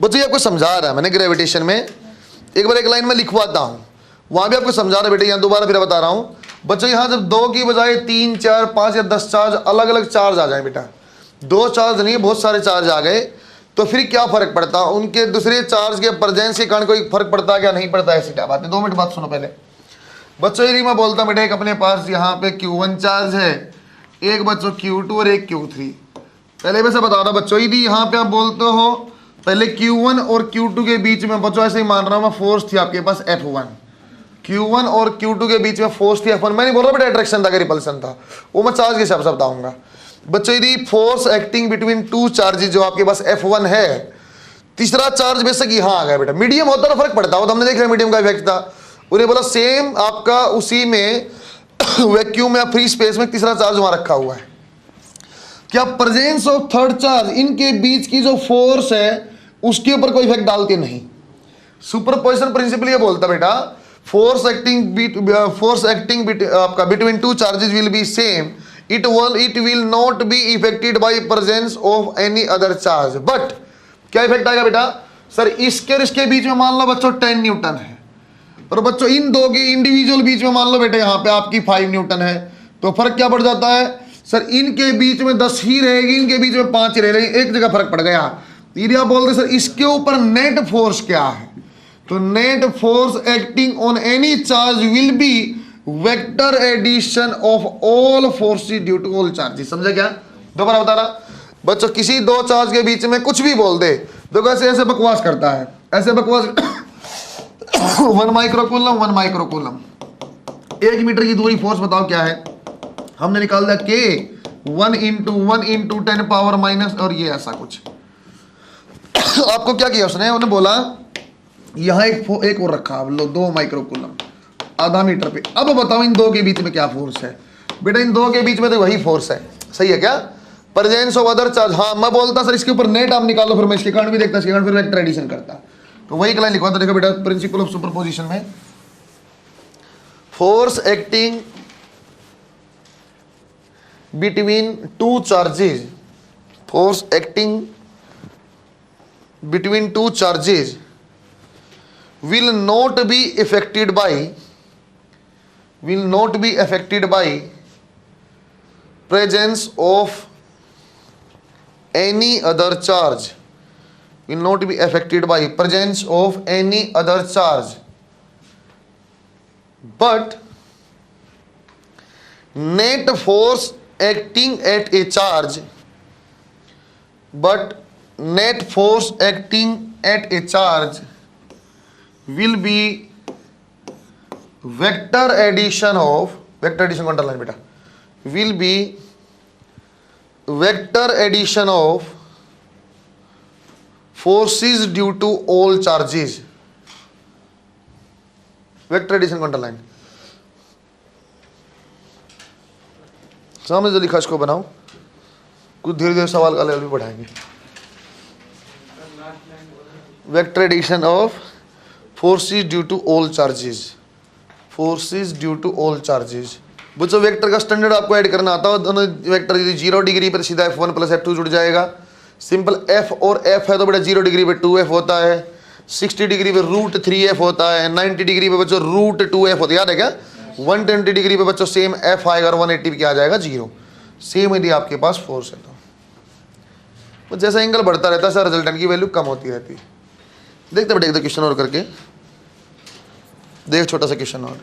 बच्चों ये आपको समझा रहा है मैंने, ग्रेविटेशन में एक बार एक लाइन में लिखवाता हूँ, वहाँ भी आपको समझा रहा है बेटे, यहाँ दोबारा फिर बता रहा हूँ बच्चों। यहाँ जब 2 की बजाय 3, 4, 5 या 10 चार्ज, अलग अलग चार्ज आ जाए बेटा, 2 चार्ज नहीं बहुत सारे चार्ज आ गए, तो फिर क्या फर्क पड़ता है, उनके दूसरे चार्ज के प्रेजेंस के कारण कोई फर्क पड़ता है क्या, नहीं पड़ता है। ऐसी क्या बात है, 2 मिनट बात सुनो पहले बच्चों। यदि मैं बोलता हूँ बेटा, एक अपने पास यहाँ पे Q1 चार्ज है, एक बच्चों Q2 और एक Q3। पहले वैसे बता रहा बच्चों, यदि यहाँ पे आप बोलते हो पहले Q1 और Q2 के बीच में, बच्चों ऐसे ही मान रहा हूँ मैं, फोर्स थी आपके पास F1, Q1 और Q2 के बीच में फोर्स थी F1। मैं नहीं बोल रहा बेटा अट्रैक्शन था कि रिपल्सन था, वो मैं चार्ज के हिसाब से बताऊंगा बच्चों। यदि फोर्स एक्टिंग बिटवीन 2 चार्जेस जो आपके पास F1 है, तीसरा चार्ज बेशक यहाँ आ गया बेटा, मीडियम होता तो फर्क पड़ता हो, तो हमने देख लिया मीडियम का इफेक्ट था। उन्हें बोला सेम आपका उसी में वैक्यूम या फ्री स्पेस में तीसरा चार्ज वहां रखा हुआ है, क्या प्रेजेंस ऑफ थर्ड चार्ज, इनके बीच की जो फोर्स है उसके ऊपर कोई इफेक्ट डालते नहीं। सुपरपोजिशन प्रिंसिपल ये बोलता बेटा, फोर्स एक्टिंग आपका between 2 charges will be same, it will not be affected by presence of any other charge, but क्या इफेक्ट आएगा बेटा सर, इसके और इसके बीच में मान लो बच्चों 10 न्यूटन है, और बच्चों इन 2 के इंडिविजुअल बीच में मान लो बेटा यहाँ पे आपकी 5 न्यूटन है, तो फर्क क्या पड़ जाता है सर इनके बीच में 10 ही रहेगी, इनके बीच में 5 ही रहेगी, एक जगह फर्क पड़ गया। यदि आप बोलते सर इसके ऊपर नेट फोर्स क्या है, तो net force acting on any charge will be vector addition of all forces due to all charges. समझा क्या? दोबारा बता रहा बच्चों, किसी दो चार्ज के बीच में कुछ भी बोल दे, देखो ऐसे ऐसे बकवास करता है, ऐसे बकवास 1 माइक्रोकूलम 1 माइक्रोकूलम, 1 मीटर की दूरी फोर्स बताओ क्या है? हमने निकाल दिया K 1 × 10 पावर माइनस, और ये ऐसा कुछ। आपको क्या किया उसने? उन्हें बोला यहां एक और रखा, अब लो 2 माइक्रोकूलम आधा मीटर पे। अब बताओ इन दो के बीच में क्या फोर्स है? बेटा इन दो के बीच में तो वही फोर्स है, सही है क्या? Presence of other charge. हाँ मैं बोलता सर इसके ऊपर नेट आप निकालो, फिर मैं इसके कारण भी देखता, इसके कारण फिर वेक्टर एडिशन करता, तो वही लाइन लिखवा। देखो बेटा प्रिंसिपल ऑफ सुपरपोजिशन में, force acting between two charges, force acting between two charges will not be affected by presence of any other charge, will not be affected by presence of any other charge, but net force acting at a charge, will be vector addition of, vector addition को underline बेटा, will be vector addition of forces due to all charges, vector addition को underline. सामने जो लिखा इसको बनाओ, कुछ धीरे धीरे सवाल का लेवल भी बढ़ाएंगे। Vector addition of forces due to all charges, forces due to all charges. बच्चों वेक्टर का स्टैंडर्ड आपको ऐड करना आता है, दोनों वेक्टर यदि 0 डिग्री पर सीधा F1 + F2 जुड़ जाएगा, सिंपल F और F है तो बेटा 0 डिग्री पे 2F होता है, 60 डिग्री पे √3F होता है, 90 डिग्री पे बच्चों √2F होता है, याद है क्या? 120 डिग्री पे बच्चों सेम F आएगा और 180 पे क्या आ जाएगा? 0। सेम यदि आपके पास फोर्स है तो जैसा एंगल बढ़ता रहता है सर रिजल्टेंट की वैल्यू कम होती रहती है। देखते बेटे एक क्वेश्चन और करके देख, छोटा सा क्वेश्चन और।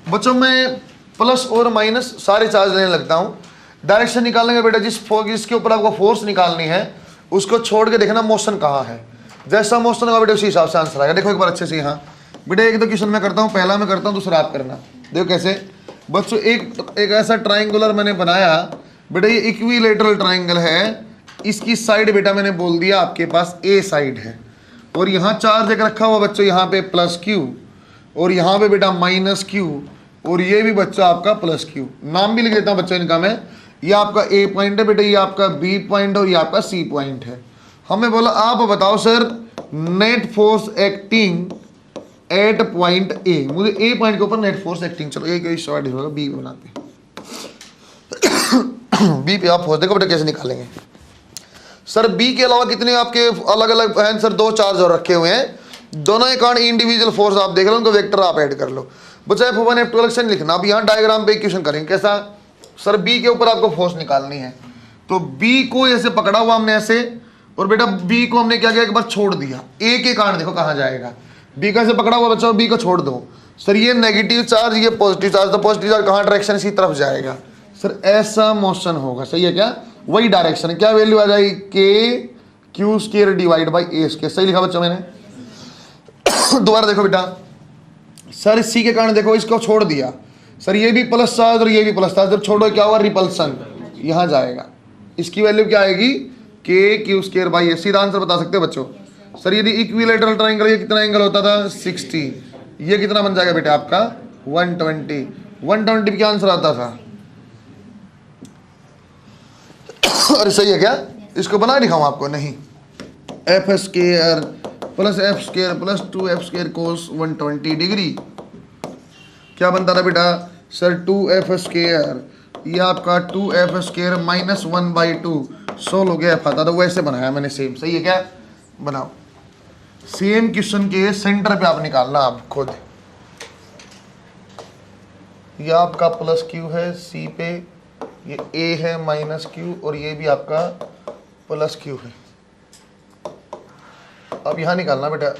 बच्चों मैं प्लस और माइनस सारे चार्ज लेने लगता हूं, डायरेक्शन निकालेंगे बेटा, जिसके ऊपर आपको फोर्स निकालनी है उसको छोड़ के देखना मोशन कहाँ है, जैसा मोशन होगा बेटा उसी हिसाब से आंसर आएगा। देखो एक बार अच्छे से, यहाँ बेटा एक दो क्वेश्चन मैं करता हूँ, पहला मैं करता हूँ दूसरा आप करना। देखो कैसे बच्चों, एक ऐसा ट्राइंगुलर मैंने बनाया बेटा, ये इक्विलेटरल ट्राइंगल है, इसकी साइड बेटा मैंने बोल दिया आपके पास A साइड है, और यहाँ चार्ज एक रखा हुआ बच्चों यहाँ पे +Q, और यहाँ पे बेटा -Q, और ये भी बच्चा आपका +Q। नाम भी लिख देता हूँ बच्चों इनका मैं, ये आपका A पॉइंट है बेटा, ये आपका B पॉइंट और ये आपका C पॉइंट है। हमें बोला आप बताओ sir net force acting at point A, मुझे A पॉइंट के ऊपर नेट फोर्स एक्टिंग, चलो एक शॉर्ट होगा, B बनाते B पे आप फोर्स देखो बेटा कैसे निकालेंगे। सर B के अलावा कितने आपके अलग अलग हैं सर? 2 चार्ज और रखे हुए हैं, दोनों के कारण इंडिविजुअल फोर्स आप देख लो, उनको वेक्टर आप ऐड कर लो। बच्चा F1 F2 अलग से नहीं लिखना। अब यहाँ डायग्राम पे इक्वेशन करेंगे कैसा? सर B के ऊपर आपको फोर्स निकालनी है, तो B को ऐसे पकड़ा हुआ हमने ऐसे, और बेटा B को हमने क्या किया, एक बार छोड़ दिया, A के कारण देखो कहाँ जाएगा, B का ऐसे पकड़ा हुआ बच्चा, B को छोड़ दो। सर ये नेगेटिव चार्ज, ये पॉजिटिव चार्ज, तो पॉजिटिव चार्ज कहाँ डायरेक्शन इसी तरफ जाएगा, सर ऐसा मोशन होगा, सही है क्या? वही डायरेक्शन, क्या वैल्यू आ जाएगी? KQ² divide by A²। सही लिखा बच्चों मैंने? दोबारा देखो बेटा, सर C के कारण देखो इसको छोड़ दिया, सर ये भी प्लस चार्ज और ये भी प्लस चार्ज, जब छोड़ो क्या हुआ? रिपल्सन, यहाँ जाएगा, इसकी वैल्यू क्या आएगी? KQ² by A। सीधा आंसर बता सकते हो बच्चों। सर यदि इक्विलेटरल ट्राइंगल, ये कितना एंगल होता था? 60, ये कितना बन जाएगा बेटा आपका? 120। 120 क्या आंसर आता था? अरे सही है क्या? इसको बना दिखाऊं आपको? नहीं, F² + F² + 2F² cos 120 degree क्या बनता था बेटा? सर 2F², ये आपका 2F² - 1/2 सोल्व हो गया F आता था, वैसे बनाया मैंने सेम। सही है क्या? बनाओ। सेम क्वेश्चन के सेंटर पे आप निकालना, आप खुद ये आपका प्लस क्यू है सी पे, ये ए है माइनस क्यू, और ये भी आपका प्लस क्यू है। अब यहाँ निकालना बेटा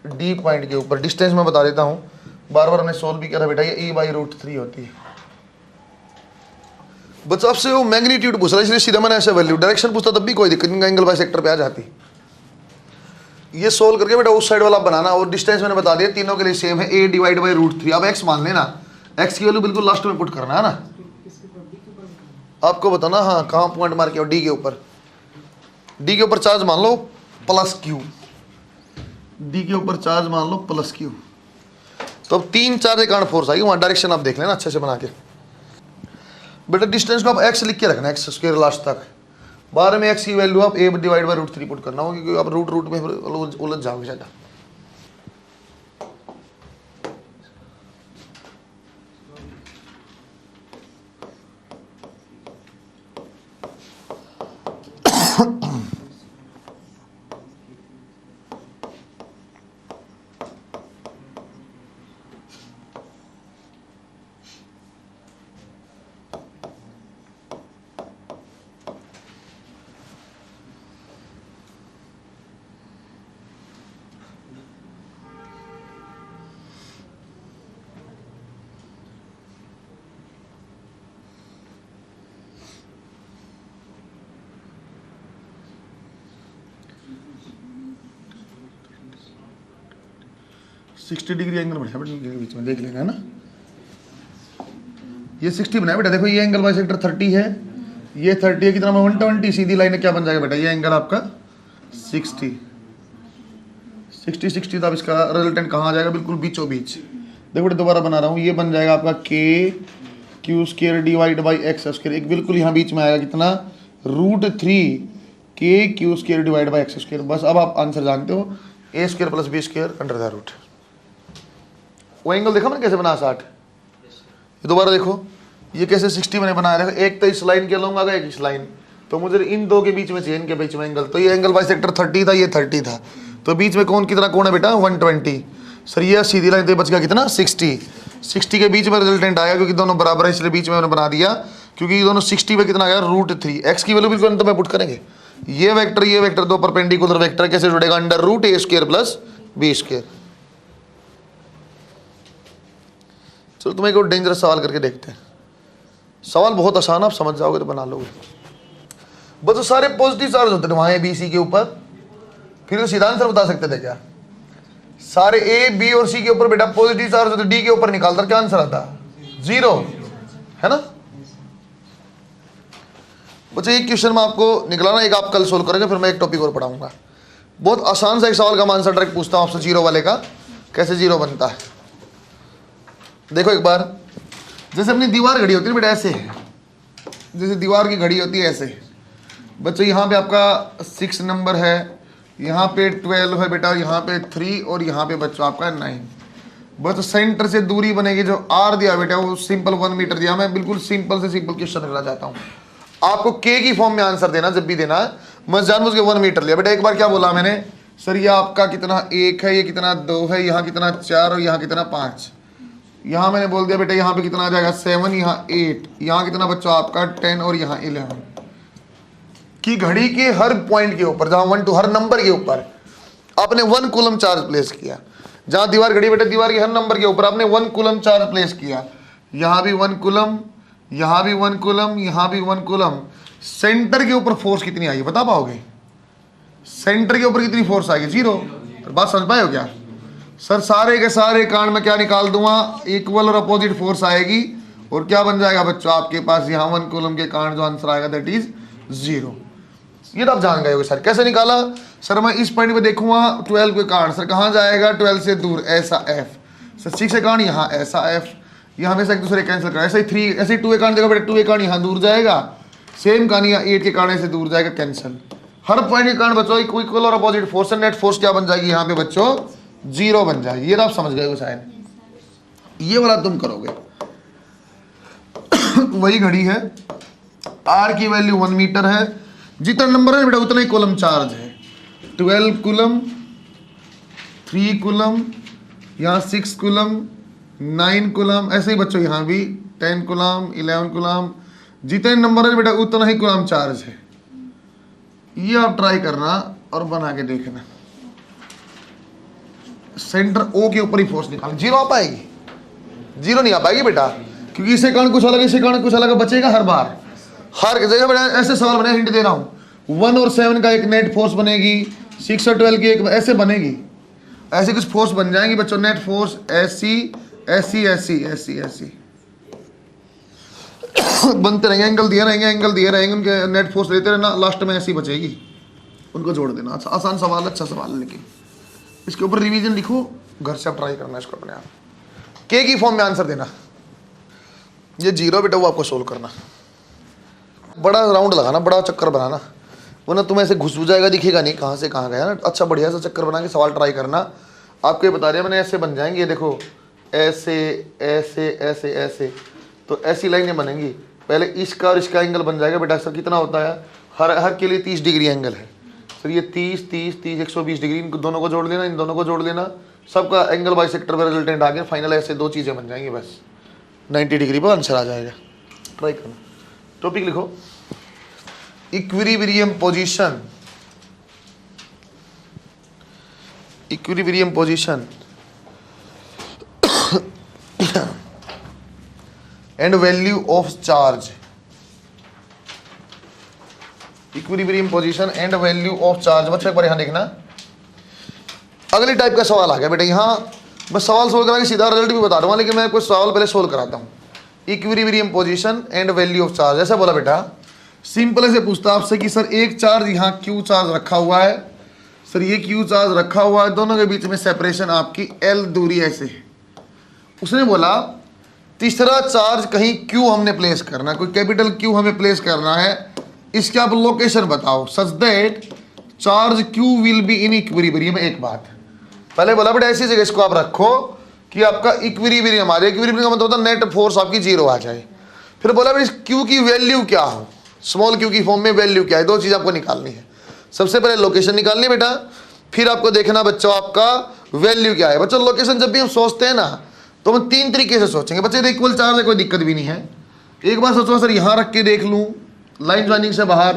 डी पॉइंट के ऊपर, डिस्टेंस मैं बता देता हूँ, बार बार हमने सोल्व भी किया था बेटा, ये e/√3 होती है। बच्चों आपसे वो मैग्नीट्यूड पूछ रहा है, इसलिए सीधा मैंने ऐसे वैल्यू, डायरेक्शन पूछता तब भी कोई दिक्कत नहीं, एंगल बाइसेक्टर पे आ जाती। ये सोल्व करके बेटा उस साइड वाला बनाना, और डिस्टेंस मैंने बता दिया तीनों के लिए सेम है, a/√3। अब x मान लेना, x की वैल्यू बिल्कुल लास्ट में पुट करना है ना, आपको बताना। हाँ कहाँ पॉइंट मार के, और डी के ऊपर, डी के ऊपर चार्ज मान लो प्लस क्यू, डी के ऊपर चार्ज मान लो प्लस क्यू। तो अब 3 चार्ज के कारण फोर्स आएगी, वहाँ डायरेक्शन आप देख लेना अच्छे से बना के। बेटा डिस्टेंस को आप x लिख के रखना, x² लास्ट तक, बारे में x की वैल्यू आप a/√3 पुट करना होगा, क्योंकि आप रूट में उलझ जाओगे ज़्यादा। सिक्सटी डिग्री एंगल बनाया बेटा, बीच में देख लेना है ना, ये 60 बनाया बेटा। देखो ये एंगल बाइसेक्टर 30 है, ये 30 है, कितना 120, सीधी लाइन है, क्या बन जाएगा बेटा, ये एंगल आपका 60 60। तो अब इसका रिजल्टेंट कहाँ आ जाएगा, बिल्कुल बीचों बीच। देखो बेटा दोबारा बना रहा हूँ, ये बन जाएगा आपका k² डिवाइड बाई x², एक बिल्कुल यहाँ बीच में आएगा, कितना √3 k² डिवाइड बाई x²। बस अब आप आंसर जानते हो, a² + b² under the root. वो एंगल देखा मैंने कैसे बना 60, ये दोबारा देखो ये कैसे 60 मैंने बनाया। देखो एक तो इस लाइन के लूंगा, एक इस लाइन, तो मुझे इन दो के बीच में चाहिए, इनके बीच में एंगल। तो ये एंगल बाइसेक्टर 30 था, ये 30 था, तो बीच में कौन कितना कोण है बेटा 120। सर ये सीधी लाइन तो बच गया कितना 60 के बीच में रिजल्टेंट आएगा, क्योंकि दोनों बराबर है इसलिए बीच में मैंने बना दिया, क्योंकि ये दोनों 60 पे कितना आया √3। x की वैल्यू बिल्कुल अंत में पुट करेंगे, ये वेक्टर दो परपेंडिकुलर वेक्टर कैसे जुड़ेगा, अंडर रूट a² + b²। चलो तुम्हें एक डेंजरस सवाल करके देखते हैं, सवाल बहुत आसान, आप समझ जाओगे तो बना लोगे। बस तो सारे पॉजिटिव चार्ज होते थे वहां बी सी के ऊपर, फिर तो सीधा आंसर बता सकते थे क्या, सारे ए बी और सी के ऊपर बेटा पॉजिटिव चार्ज होते, डी के ऊपर निकालता क्या आंसर आता, 0 है ना। बच्चे एक क्वेश्चन में आपको निकला ना, एक आप कल सोल्व करेंगे, फिर मैं एक टॉपिक और पढ़ाऊंगा। बहुत आसान सा एक सवाल का मैं आंसर डायरेक्ट पूछता हूँ आपसे, 0 वाले का कैसे 0 बनता है। देखो एक बार, जैसे अपनी दीवार घड़ी होती है बेटा, ऐसे जैसे दीवार की घड़ी होती है ऐसे। बच्चों यहाँ पे आपका 6 नंबर है, यहाँ पे 12 है बेटा, यहाँ पे 3 और यहाँ पे बच्चों आपका 9। बस सेंटर से दूरी बनेगी, जो r दिया बेटा वो सिंपल 1 मीटर दिया। मैं बिल्कुल सिंपल से सिंपल क्वेश्चन करना चाहता हूँ, आपको k की फॉर्म में आंसर देना जब भी देना है। मैं जानबूझ के 1 मीटर लिया बेटा। एक बार क्या बोला मैंने, सर ये आपका कितना 1 है, ये कितना 2 है, यहाँ कितना 4 और यहाँ कितना 5। यहाँ मैंने बोल दिया बेटा यहाँ पे कितना आ जाएगा 7, यहाँ 8, यहाँ कितना बच्चों आपका 10 और यहाँ 11। कि घड़ी के हर पॉइंट के ऊपर, जहाँ 1 to हर नंबर के ऊपर आपने 1 कूलम चार्ज प्लेस किया। जहाँ दीवार घड़ी बेटा दीवार के हर नंबर के ऊपर आपने 1 कूलम चार्ज प्लेस किया। यहाँ भी 1 कूलम, यहाँ भी 1 कूलम, यहाँ भी 1 कूलम। सेंटर के ऊपर फोर्स कितनी आएगी बता पाओगे? सेंटर के ऊपर कितनी फोर्स आएगी? 0। बात समझ पाए हो क्या? सर सारे के सारे कांड में क्या निकाल दूंगा, इक्वल और अपोजिट फोर्स आएगी और क्या बन जाएगा बच्चों आपके पास यहाँ 1 कूलम के कांड जो आंसर आएगा दैट इज 0। ये तो आप जान गए होगे सर कैसे निकाला। सर मैं इस पॉइंट पे देखूंगा 12 के कांड, सर कहाँ जाएगा 12 से दूर ऐसा f। सर 6 से कांड यहाँ ऐसा f, ये हमेशा एक दूसरे कैंसिल करा। ऐसे ही 3 ऐसे 2 के कांड देखो बेटा 2 के कांड यहाँ दूर जाएगा, सेम कहानी 8 के कांड ऐसे दूर जाएगा कैंसिल। हर पॉइंट के कांड बच्चों इक्वल और अपोजिट फोर्स, नेट फोर्स क्या बन जाएगी यहाँ पे बच्चों 0 बन जाएगी। ये तो आप समझ गए हो शायद, ये वाला तुम करोगे। वही घड़ी है, r की वैल्यू 1 मीटर है, जितना नंबर है बेटा उतना ही कूलम चार्ज है। 12 कूलम, 3 कूलम, यहाँ 6 कूलम, 9 कूलम, ऐसे ही बच्चों यहाँ भी 10 कूलम, 11 कूलम, जितने नंबर है बेटा उतना ही कूलम चार्ज है। ये आप ट्राई करना और बना के देखना। सेंटर ओ के ऊपर ही फोर्स निकाल, जीरो आ पाएगी? जीरो नहीं आ पाएगी बेटा, क्योंकि इसे कारण कुछ अलग, इसे कारण कुछ अलग बचेगा हर बार, हर जगह बेटा। ऐसे सवाल बने, हिंट दे रहा हूँ, 1 और 7 का एक नेट फोर्स बनेगी, 6 और 12 की एक ऐसे बनेगी, ऐसे कुछ फोर्स बन जाएंगी बच्चों, नेट फोर्स ऐसी ऐसी ऐसी ऐसी ऐसी बनते रहेंगे, एंगल दिए रहेंगे, एंगल दिए रहेंगे, उनके नेट फोर्स लेते रहना, लास्ट में ऐसी बचेगी, उनको जोड़ देना। अच्छा आसान सवाल, अच्छा सवाल, लेकिन इसके ऊपर रिवीजन लिखो, घर से आप ट्राई करना इसको अपने आप, के की फॉर्म में आंसर देना। ये जीरो बेटा वो आपको सोल्व करना, बड़ा राउंड लगाना, बड़ा चक्कर बनाना, वरना तुम्हें ऐसे घुस जाएगा, दिखेगा नहीं कहाँ से कहाँ गया ना। अच्छा बढ़िया सा चक्कर बना के सवाल ट्राई करना। आपको ये बता दिया मैंने, ऐसे बन जाएंगे, देखो ऐसे ऐसे ऐसे ऐसे, तो ऐसी लाइनें बनेंगी। पहले इसका और इसका एंगल बन जाएगा बेटा। सर कितना होता है, हर के लिए 30 डिग्री एंगल है सर, ये 30 30 30 120 डिग्री, इन दोनों को जोड़ लेना, इन दोनों को जोड़ लेना, सबका एंगल बाई सेक्टर में रिजल्टेंट आ गया। फाइनल ऐसे 2 चीज़ें बन जाएंगी, बस 90 डिग्री पर आंसर आ जाएगा। ट्राई करना। टॉपिक लिखो, equilibrium position, equilibrium position and value of charge, equilibrium position and value of charge. बच्चों एक बार यहाँ देखना, अगली टाइप का सवाल आ गया बेटा। यहाँ मैं सवाल सोल्व करा के सीधा रिजल्ट भी बता दूंगा, लेकिन मैं कुछ सवाल पहले सोल्व कराता हूँ। Equilibrium position and value of charge, ऐसा बोला बेटा, सिंपल ऐसे पूछता आपसे कि सर एक चार्ज यहाँ क्यू चार्ज रखा हुआ है, सर ये क्यू चार्ज रखा हुआ है, दोनों के बीच में सेपरेशन आपकी एल दूरी ऐसे है। उसने बोला तीसरा चार्ज कहीं क्यू हमने प्लेस करना, कोई कैपिटल क्यू हमें प्लेस करना है, इसके आप लोकेशन बताओ such that charge Q will be in equilibrium. एक बात पहले बोला बेटा ऐसी जगह इसको आप रखो कि आपका इक्विलिब्रियम आ जाए। इक्विलिब्रियम का मतलब होता है नेट फोर्स आपकी जीरो आ जाए। फिर बोला बेटा क्यू की वैल्यू क्या हो, स्मॉल क्यू की फॉर्म में वैल्यू क्या है, 2 चीज़ आपको निकालनी है। सबसे पहले लोकेशन निकालनी है बेटा, फिर आपको देखना बच्चों आपका वैल्यू क्या है। बच्चों लोकेशन जब भी हम सोचते हैं ना तो हम 3 तरीके से सोचेंगे। बच्चे इक्वल चार्ज है, कोई दिक्कत भी नहीं है। एक बार सोचो सर यहाँ रख के देख लूँ लाइन ज्वाइनिंग से बाहर,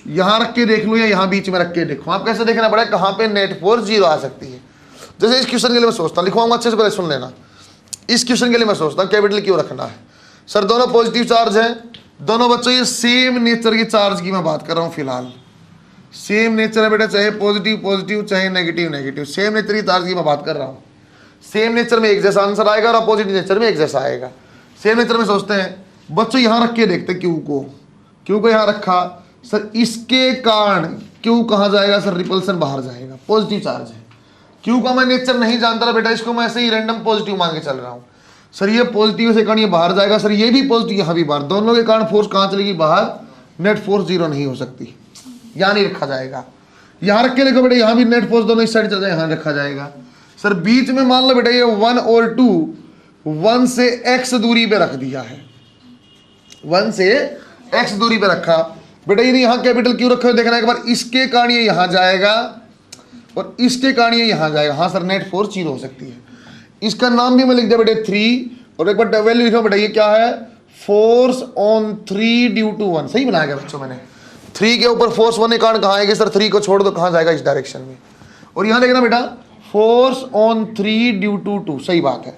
यहाँ रख के देख लूँ या यहाँ बीच में रख के देखो। आप कैसे देखना पड़ेगा कहाँ पे नेट फोर्स जीरो आ सकती है। जैसे इस क्वेश्चन के लिए मैं सोचता हूँ, लिखवाऊंगा अच्छे से, पहले सुन लेना। इस क्वेश्चन के लिए मैं सोचता हूँ कैपिटल क्यों रखना है। सर दोनों पॉजिटिव चार्ज हैं, दोनों बच्चों ये सेम नेचर की चार्ज की मैं बात कर रहा हूँ फिलहाल। सेम नेचर है बेटा, चाहे पॉजिटिव पॉजिटिव चाहे नेगेटिव नेगेटिव, सेम नेचर की चार्ज की मैं बात कर रहा हूँ। सेम नेचर में एक जैसा आंसर आएगा और अपोजिट नेचर में एक जैसा आएगा। सेम नेचर में सोचते हैं बच्चों, यहाँ रख के देखते क्यू को यहाँ रखा सर, इसके कारण क्यू कहाँ जाएगा सर, रिपल्सन बाहर जाएगा, पॉजिटिव चार्ज है। क्यू का मैं नेचर नहीं जानता था बेटा, इसको मैं ऐसे ही रैंडम पॉजिटिव मान के चल रहा हूँ। सर ये पॉजिटिव से कारण ये बाहर जाएगा, सर ये भी पॉजिटिव यहाँ भी बाहर, दोनों के कारण फोर्स कहाँ चलेगी बाहर, नेट फोर्स जीरो नहीं हो सकती, यहाँ नहीं रखा जाएगा। यहाँ रख के देखो बेटा, यहाँ भी नेट फोर्स दोनों इस साइड चल जाए, यहाँ रखा जाएगा। सर बीच में मान लो बेटा ये 1 और 2, 1 से x दूरी पे रख दिया है, 1 से x दूरी पे रखा बेटा। ये यहाँ कैपिटल क्यू रखा है, देखना एक बार, इसके कारण ये यहाँ जाएगा और इसके कारण ये यहाँ जाएगा। हाँ सर नेट फोर्स जीरो हो सकती है। इसका नाम भी मैं लिख दिया बेटे 3, और एक बार वैल्यू लिखा बेटा, ये क्या है, फोर्स ऑन 3 ड्यू टू 1। सही बनाया गया बच्चों मैंने, 3 के ऊपर फोर्स 1 के कारण कहाँ आएगा सर, 3 को छोड़ दो कहाँ जाएगा, इस डायरेक्शन में। और यहाँ देखना बेटा फोर्स ऑन 3 ड्यू टू 2, सही बात है।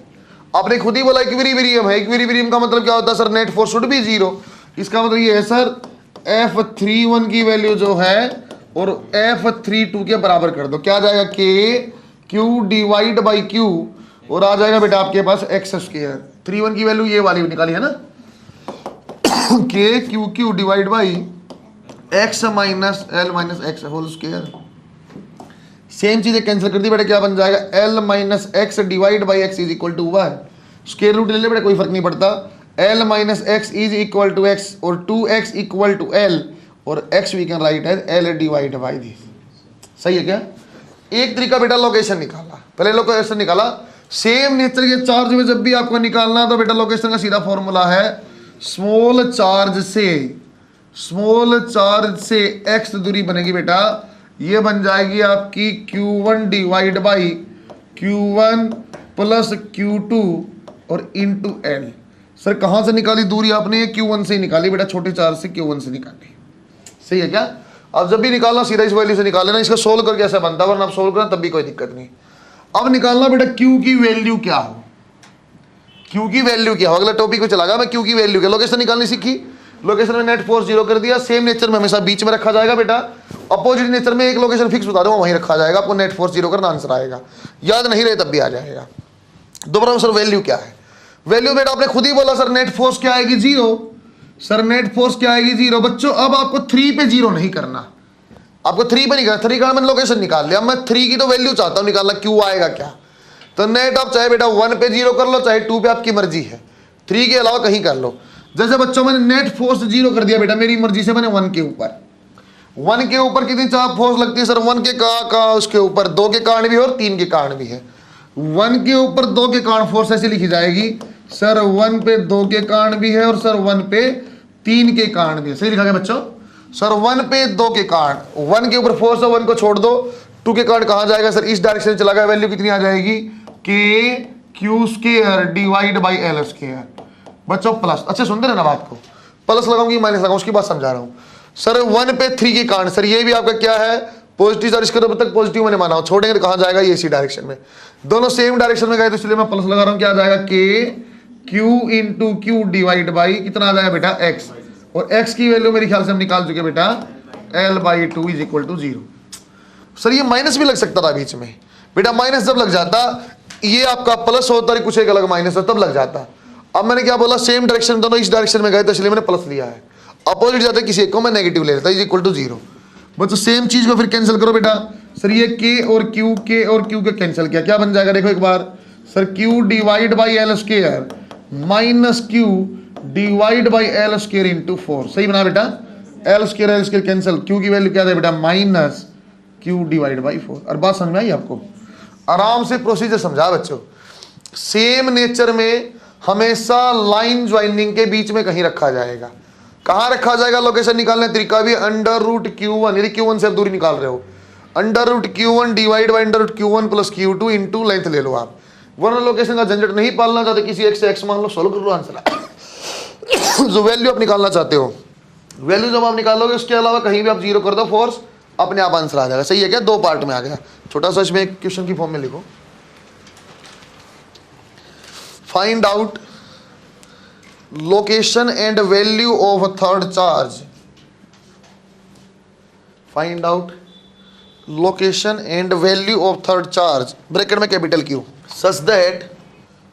आपने खुद ही बोला इक्विलिब्रियम है, इक्विलिब्रियम का मतलब क्या होता है sir, net force should be zero. इसका मतलब ये है सर F31 की वैल्यू जो है और F32 के बराबर कर दो, क्या आ जाएगा, K Q divide by Q, और आ जाएगा बेटा आपके पास x स्क्वायर। 31 की वैल्यू ये वाली निकाली है ना, K Q divide by x minus L minus x whole square. Same चीजें कैंसिल कर दी बेटा, क्या बन जाएगा, L minus x divide by x is equal to 1। Square root ले ले बेटा, कोई फर्क नहीं पड़ता। L minus x is equal to x और 2x इक्वल टू L, और x we can write as L divide by this. सही है क्या। एक तरीका बेटा लोकेशन निकाला, पहले लोकेशन निकाला। सेम नेचर के चार्ज में जब भी आपको निकालना है तो बेटा लोकेशन का सीधा फॉर्मूला है, स्मॉल चार्ज से x दूरी बनेगी बेटा, ये बन जाएगी आपकी Q1 divide by Q1 plus Q2 और इंटू एल। सर कहाँ से निकाली दूरी आपने? Q1 से निकाली बेटा, छोटे चार्ज से Q1 से निकाली। सही है क्या? अब जब भी निकालना सीधा इस वैल्यू से निकाल लेना, इसका सोल्व करके ऐसा बनता है, वरना आप सोल्व करना तब भी कोई दिक्कत नहीं। अब निकालना बेटा Q की वैल्यू क्या हो, Q की वैल्यू क्या हो। अगला टॉपिक को चला गया मैं, Q की वैल्यू क्या। लोकेशन निकालनी सीखी, लोकेशन में नेट फोर्स 0 कर दिया। सेम नेचर में हमेशा बीच में रखा जाएगा बेटा, अपोजिट नेचर में एक लोकेशन फिक्स बता दो वहीं रखा जाएगा, आपको नेट फोर्स 0 करना आंसर आएगा। याद नहीं रहे तब भी आ जाएगा। दोबारा सर वैल्यू क्या है? वैल्यू बेटा आपने खुद ही बोला सर नेट फोर्स क्या आएगी? 0। सर नेट फोर्स क्या आएगी? 0। बच्चों अब आपको 3 पे 0 नहीं करना, आपको 3 पे नहीं करना। 3 का मैंने लोकेशन निकाल लिया, मैं 3 की तो वैल्यू चाहता हूं निकालना, Q आएगा क्या। तो नेट आप चाहे बेटा 1 पे 0 कर लो, चाहे 2 पे, आपकी मर्जी है, 3 के अलावा कहीं कर लो। जैसे बच्चों मैंने नेट फोर्स 0 कर दिया बेटा, मेरी मर्जी से मैंने 1 के ऊपर, 1 के ऊपर कितनी चाप फोर्स लगती है सर? 1 के का उसके ऊपर 2 के कारण भी है और 3 के कारण भी है। 1 के ऊपर 2 के कारण फोर्स ऐसे लिखी जाएगी सर, 1 पे 2 के कारण भी है और सर 1 पे 3 के कारण भी है। सही लिखा गया बच्चों? सर 1 पे 2 के कारण, 1 के ऊपर फोर्स है, 1 को छोड़ दो, 2 के कारण कहाँ जाएगा सर? इस डायरेक्शन में चला गया। वैल्यू कितनी आ जाएगी? KQ² divide by L²। बच्चों प्लस, अच्छे सुनते रहना बात को, प्लस लगाऊंगी माइनस लगाऊंगी उसकी बात समझा रहा हूं। सर 1 पे 3 के कारण, सर ये भी आपका क्या है? Positive charge. इसके तक पॉजिटिव मैंने माना, छोड़ेंगे तो कहाँ जाएगा? ये इसी डायरेक्शन में, दोनों सेम डायरेक्शन में गए तो इसलिए मैं प्लस लगा रहा हूं। क्या आ जाएगा? KQ into Q divide by कितना आ जाएगा बेटा? X। और X की वैल्यू मेरे ख्याल से हम निकाल चुके बेटा, L/2 इज इक्वल टू 0। सर ये माइनस भी लग सकता था बीच में बेटा, माइनस जब लग जाता, ये आपका प्लस होता है, कुछ एक अलग माइनस है तब लग जाता। अब मैंने क्या बोला? सेम डायरेक्शन, दोनों इस डायरेक्शन में गए तो इसलिए मैंने प्लस लिया है। अपोजिट जाते किसी एक को मैं नेगेटिव ले लेता, इज इक्वल टू 0। बच्चों सेम चीज को फिर कैंसिल करो बेटा। सर ये K और Q को कैंसिल किया, क्या बन जाएगा देखो एक बार। Sir Q divide by L² minus Q divide by L² into 4। सही बना बेटा? L² कैंसिल, Q की वैल्यू क्या है बेटा? Minus Q divide by 4। और बात समझ में आई आपको? आराम से प्रोसीजर समझा बच्चों। सेम नेचर में हमेशा लाइन ज्वाइनिंग के बीच में कहीं रखा जाएगा। कहां रखा जाएगा? लोकेशन निकालने तरीका भी √Q1, यदि Q1 से आप दूरी निकाल रहे हो, √Q1 divide by √Q1 plus Q2 into length ले लो आप, वरना लोकेशन का झंझट नहीं पालना चाहते, किसी एक से एक्स मान लो, सोल्व कर लो आंसर। जो वैल्यू आप निकालना चाहते हो, वैल्यू जब आप निकालोगे उसके अलावा कहीं भी आप 0 कर दो, फोर्स अपने आप आंसर आ जाएगा। सही है क्या? 2 पार्ट में आ गया। छोटा सा इसमें एक क्वेश्चन की फॉर्म में लिखो, find out location and value of a third charge. Find out location and value of third charge, bracket में capital Q, such that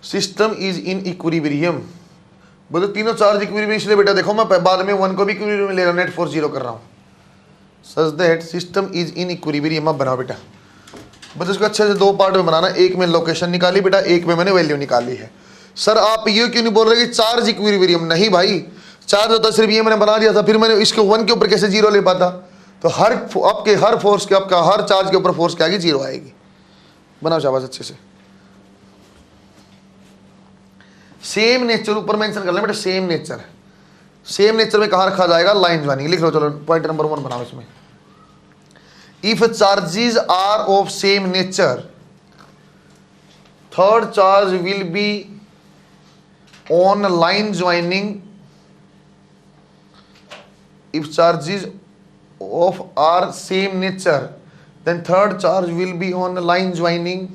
system is in equilibrium. बोलो तीनों चार्ज इक्विलिब्रियम, इसलिए बेटा देखो मैं बाद में 1 को भी इक्विलिब्रियम में ले रहा हूं, नेट फोर्स 0 कर रहा हूं। सच that system is in equilibrium. अब बनाओ बेटा, बस इसको अच्छे से 2 पार्ट में बनाना। एक में लोकेशन निकाली बेटा, एक में मैंने वैल्यू निकाली है। सर आप ये क्यों नहीं बोल रहे कि चार्ज इक्विलिब्रियम? नहीं भाई, चार्ज होता सिर्फ ये मैंने बना दिया था, फिर मैंने इसके 1 के ऊपर कैसे 0 ले पाता? तो आपके हर फोर्स के, आपका हर चार्ज के ऊपर फोर्स क्या आएगी? 0 आएगी। बनाओ शाबाश अच्छे से। सेम नेचर ऊपर मेंशन कर लें बेटा, सेम नेचर। सेम नेचर में कहां रखा जाएगा? Line joining. लिख लो, चलो पॉइंट नंबर 1 बनाओ इसमें। If charges are of same nature, third charge will be on line joining. If charges of are same nature, then third charge will be on line joining